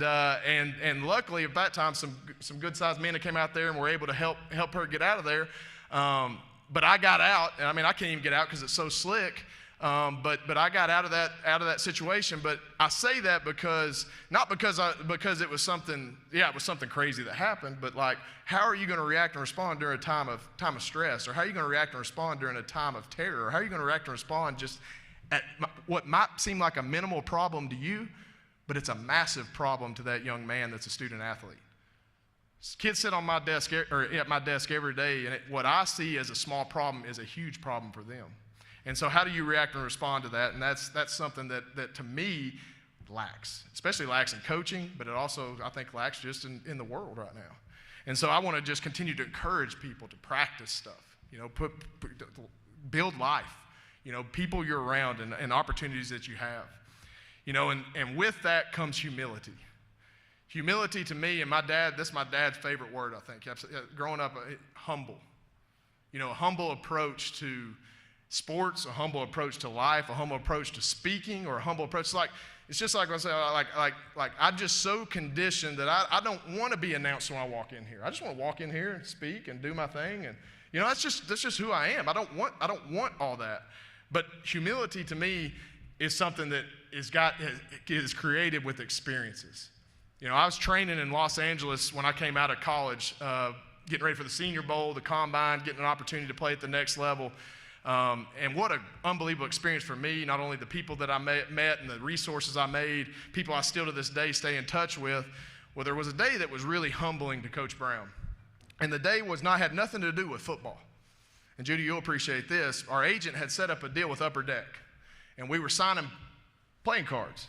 luckily at that time some good-sized men came out there and were able to help her get out of there. But I got out, and I mean I can't even get out because it's so slick. But I got out of that situation. But I say that because it was something crazy that happened. But like, how are you going to react and respond during a time of stress, or how are you going to react and respond during a time of terror, or how are you going to react and respond just at what might seem like a minimal problem to you, but it's a massive problem to that young man that's a student athlete. Kids sit on my desk or at my desk every day, and what I see as a small problem is a huge problem for them. And so how do you react and respond to that? And that's something that to me lacks, especially lacks in coaching, but it also, I think, lacks just in the world right now. And so I want to just continue to encourage people to practice stuff, build life, people you're around and opportunities that you have. And with that comes humility. Humility to me, and that's my dad's favorite word, I think. Growing up, humble. A humble approach to sports, a humble approach to life, a humble approach to speaking, or a humble approach. It's just like I say, like I'm just so conditioned that I don't want to be announced when I walk in here. I just want to walk in here and speak and do my thing, and that's just who I am. I don't want all that. But humility to me is something that is created with experiences. I was training in Los Angeles when I came out of college, getting ready for the Senior Bowl, the Combine, getting an opportunity to play at the next level. And what an unbelievable experience for me, not only the people that I met and the resources I made, people I still to this day stay in touch with. Well, there was a day that was really humbling to Coach Brown. And the day had nothing to do with football. And Judy, you'll appreciate this. Our agent had set up a deal with Upper Deck, and we were signing playing cards.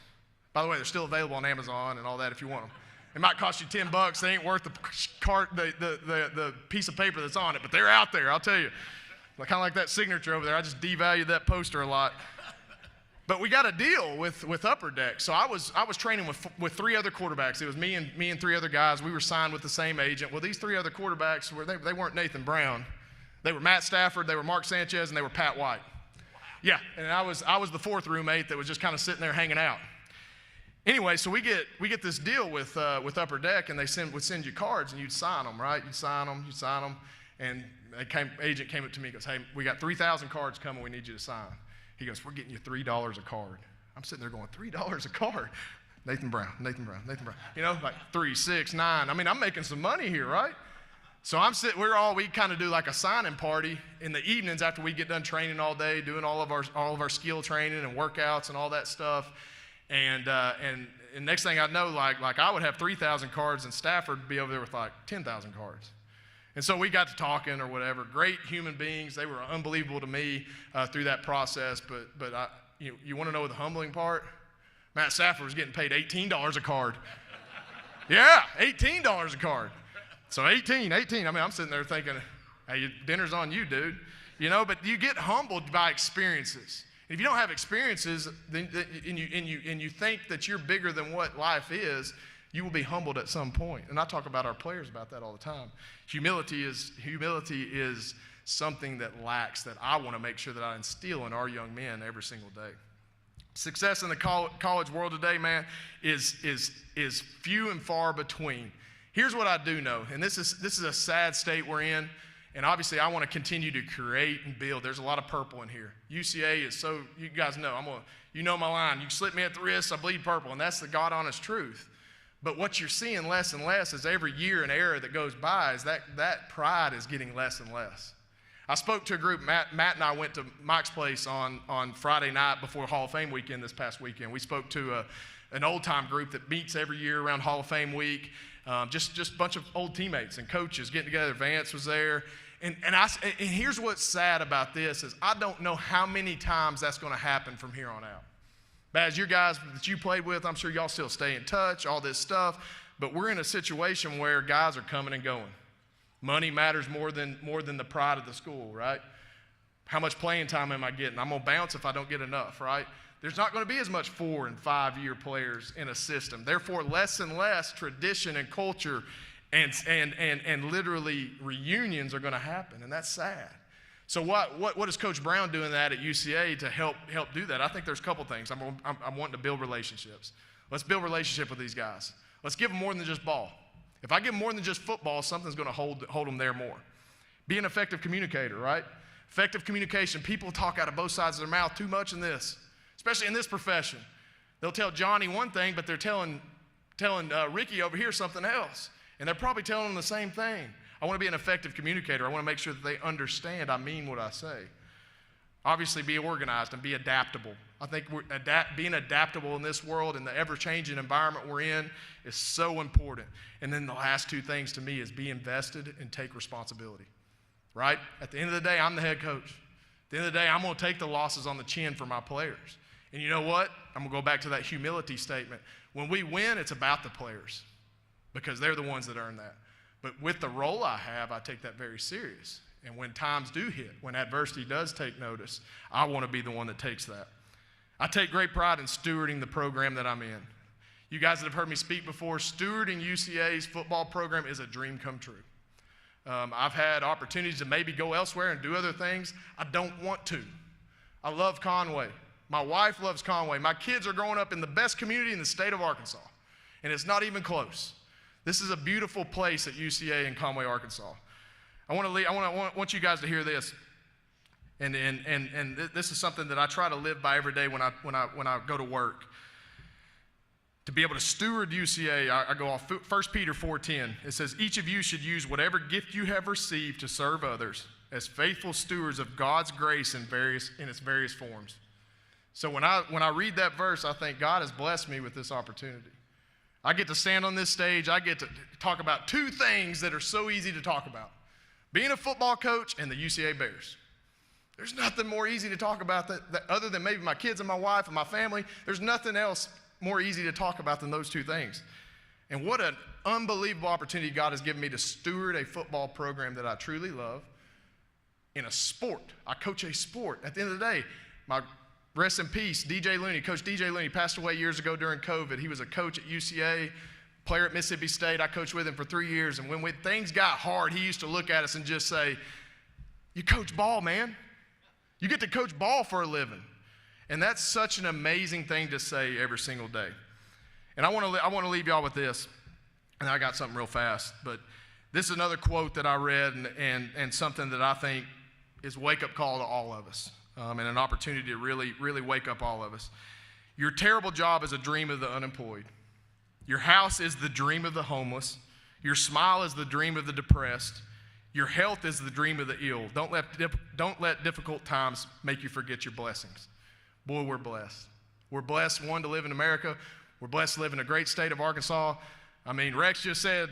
By the way, they're still available on Amazon and all that if you want them. It might cost you $10. They ain't worth the piece of paper that's on it, but they're out there, I'll tell you. Kind of like that signature over there. I just devalued that poster a lot. But we got a deal with Upper Deck. So I was training with three other quarterbacks. It was me and three other guys. We were signed with the same agent. Well, these three other quarterbacks they weren't Nathan Brown. They were Matt Stafford, they were Mark Sanchez, and they were Pat White. Yeah, and I was the fourth roommate that was just kind of sitting there hanging out. Anyway, so we get this deal with Upper Deck, and they would send you cards, and you'd sign them, right? You'd sign them, and agent came up to me and goes, "Hey, we got 3,000 cards coming. We need you to sign." He goes, "We're getting you $3 a card." I'm sitting there going, $3 a card? Nathan Brown. Like 3, 6, 9. I mean, I'm making some money here, right? So we kind of do like a signing party in the evenings after we get done training all day, doing all of our skill training and workouts and all that stuff. And next thing I know, like I would have 3,000 cards, and Stafford would be over there with like 10,000 cards. And so we got to talking or whatever. Great human beings. They were unbelievable to me through that process. But you want to know the humbling part? Matt Stafford was getting paid $18 a card. Yeah, $18 a card. So 18. I mean, I'm sitting there thinking, hey, dinner's on you, dude. But you get humbled by experiences. If you don't have experiences, and you think that you're bigger than what life is, you will be humbled at some point. And I talk about our players about that all the time. Humility is something that lacks, that I want to make sure that I instill in our young men every single day. Success in the college world today, man, is few and far between. Here's what I do know, and this is a sad state we're in, and obviously I want to continue to create and build. There's a lot of purple in here. UCA is so, you guys know, you know my line. You slip me at the wrist, I bleed purple, and that's the God honest truth. But what you're seeing less and less is every year and era that goes by is that pride is getting less and less. I spoke to a group, Matt and I went to Mike's place on Friday night before Hall of Fame weekend this past weekend. We spoke to an old-time group that meets every year around Hall of Fame week. Just a bunch of old teammates and coaches getting together. Vance was there. And here's what's sad about this is I don't know how many times that's going to happen from here on out. Baz, your guys that you played with, I'm sure y'all still stay in touch, all this stuff. But we're in a situation where guys are coming and going. Money matters more than the pride of the school, right? How much playing time am I getting? I'm going to bounce if I don't get enough, right? There's not going to be as much 4- and 5-year players in a system. Therefore, less and less tradition and culture and literally reunions are going to happen, and that's sad. So what is Coach Brown doing that at UCA to help do that? I think there's a couple things. I'm wanting to build relationships. Let's build relationship with these guys. Let's give them more than just ball. If I give them more than just football, something's going to hold them there more. Be an effective communicator, right? Effective communication. People talk out of both sides of their mouth too much in this, especially in this profession. They'll tell Johnny one thing, but they're telling Ricky over here something else. And they're probably telling them the same thing. I want to be an effective communicator. I want to make sure that they understand I mean what I say. Obviously, be organized and be adaptable. I think being adaptable in this world and the ever-changing environment we're in is so important. And then the last two things to me is be invested and take responsibility, right? At the end of the day, I'm the head coach. At the end of the day, I'm going to take the losses on the chin for my players. And you know what? I'm going to go back to that humility statement. When we win, it's about the players because they're the ones that earn that. But with the role I have, I take that very serious. And when times do hit, when adversity does take notice, I want to be the one that takes that. I take great pride in stewarding the program that I'm in. You guys that have heard me speak before, stewarding UCA's football program is a dream come true. I've had opportunities to maybe go elsewhere and do other things. I don't want to. I love Conway. My wife loves Conway. My kids are growing up in the best community in the state of Arkansas, and it's not even close. This is a beautiful place at UCA in Conway, Arkansas. I want you guys to hear this, and this is something that I try to live by every day when I go to work. To be able to steward UCA, I go off 1 Peter 4:10. It says, each of you should use whatever gift you have received to serve others as faithful stewards of God's grace in its various forms. So when I read that verse, I think God has blessed me with this opportunity. I get to stand on this stage. I get to talk about two things that are so easy to talk about. Being a football coach and the UCA Bears. There's nothing more easy to talk about that other than maybe my kids and my wife and my family. There's nothing else more easy to talk about than those two things. And what an unbelievable opportunity God has given me to steward a football program that I truly love in a sport. I coach a sport. At the end of the day, my rest in peace, DJ Looney, Coach DJ Looney passed away years ago during COVID. He was a coach at UCA, player at Mississippi State. I coached with him for 3 years. And when things got hard, he used to look at us and just say, you coach ball, man. You get to coach ball for a living. And that's such an amazing thing to say every single day. And I want to leave y'all with this. And I got something real fast. But this is another quote that I read and something that I think is a wake-up call to all of us. And an opportunity to really, really wake up all of us. Your terrible job is a dream of the unemployed. Your house is the dream of the homeless. Your smile is the dream of the depressed. Your health is the dream of the ill. Don't let difficult times make you forget your blessings. Boy, we're blessed. We're blessed, one, to live in America. We're blessed to live in a great state of Arkansas. I mean, Rex just said,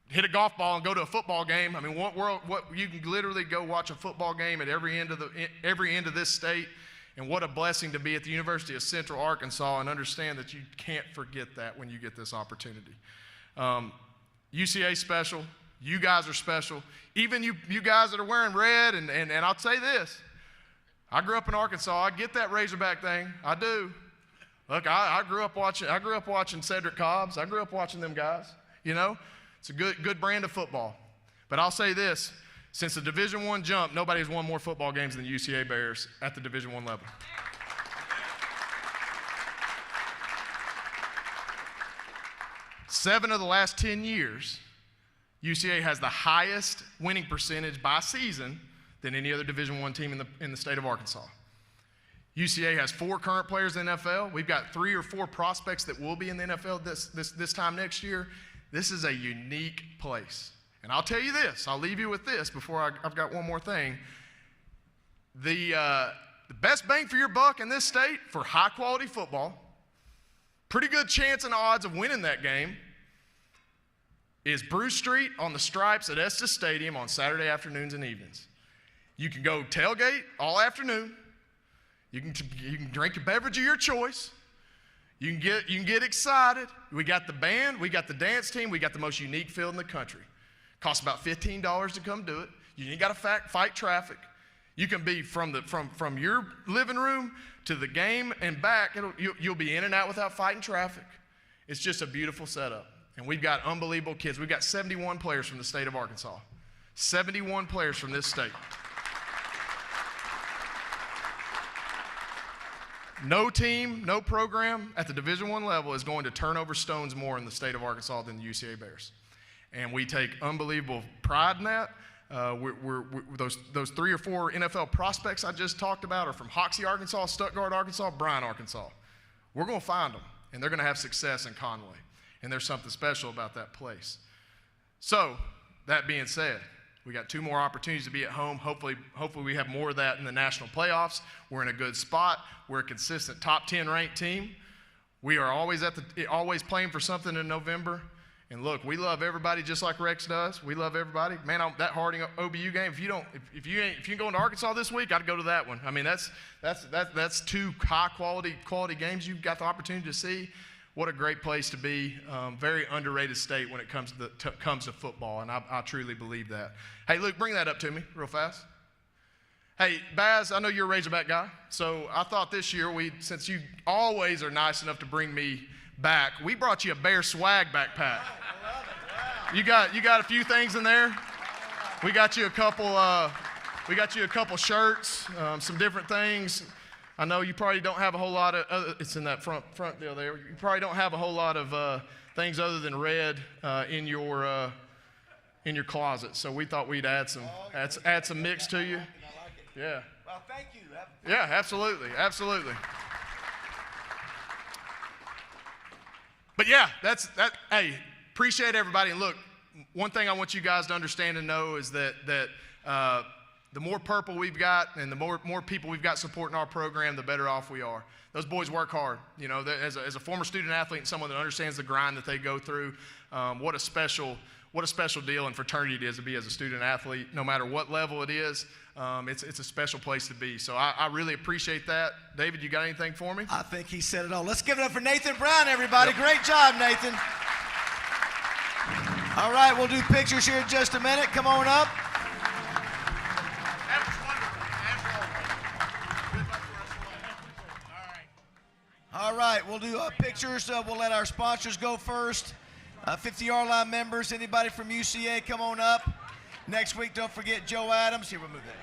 hit a golf ball and go to a football game. I mean, what you can literally go watch a football game at every end of this state. And what a blessing to be at the University of Central Arkansas and understand that you can't forget that when you get this opportunity. UCA special. You guys are special. Even you guys that are wearing red, and I'll say this. I grew up in Arkansas. I get that Razorback thing. I do. Look, I grew up watching Cedric Cobbs. I grew up watching them guys. You know, it's a good brand of football. But I'll say this. Since the Division I jump, nobody's won more football games than the UCA Bears at the Division I level. 7 of the last 10 years, UCA has the highest winning percentage by season than any other Division I team in the state of Arkansas. UCA has 4 current players in the NFL. We've got 3 or 4 prospects that will be in the NFL this time next year. This is a unique place. And I'll tell you this, I'll leave you with this before I've got one more thing. The best bang for your buck in this state for high-quality football, pretty good chance and odds of winning that game, is Bruce Street on the stripes at Estes Stadium on Saturday afternoons and evenings. You can go tailgate all afternoon. You can drink a beverage of your choice. You can get excited. We got the band, we got the dance team, we got the most unique field in the country. Costs about $15 to come do it. You ain't got to fight traffic. You can be from your living room to the game and back. You'll be in and out without fighting traffic. It's just a beautiful setup. And we've got unbelievable kids. We've got 71 players from the state of Arkansas. 71 players from this state. No team, no program at the Division I level is going to turn over stones more in the state of Arkansas than the UCA Bears. And we take unbelievable pride in that. Those 3 or 4 NFL prospects I just talked about are from Hoxie, Arkansas, Stuttgart, Arkansas, Bryan, Arkansas. We're going to find them, and they're going to have success in Conway. And there's something special about that place. So, that being said, We got 2 more opportunities to be at home. Hopefully we have more of that in the national playoffs. We're in a good spot. We're a consistent top 10 ranked team. We are always playing for something in November. And look, we love everybody just like Rex does. We love everybody. Man, that Harding OBU game. If you go into Arkansas this week, I'd go to that one. I mean, that's 2 high quality games you've got the opportunity to see. What a great place to be. Very underrated state when it comes to football, and I truly believe that. Hey, Luke, bring that up to me real fast. Hey, Baz, I know you're a Razorback guy, so I thought this year, since you always are nice enough to bring me back, we brought you a Bear swag backpack. You got a few things in there. We got you a couple shirts, some different things. I know you probably don't have a whole lot of it's in that front deal there. You probably don't have a whole lot of things other than red in your closet. So we thought we'd add some mix to you. Yeah. Well, thank you. Yeah, absolutely. But yeah, hey, appreciate everybody. And look, one thing I want you guys to understand and know is that the more purple we've got and the more people we've got supporting our program, the better off we are. Those boys work hard. You know, as a former student athlete and someone that understands the grind that they go through, what a special deal and fraternity it is to be as a student athlete, no matter what level it is. It's a special place to be. So I really appreciate that. David, you got anything for me? I think he said it all. Let's give it up for Nathan Brown, everybody. Yep. Great job, Nathan. All right, we'll do pictures here in just a minute. Come on up. All right, we'll do pictures. We'll let our sponsors go first. 50-yard line members, anybody from UCA, come on up. Next week, don't forget Joe Adams. Here, we'll move that.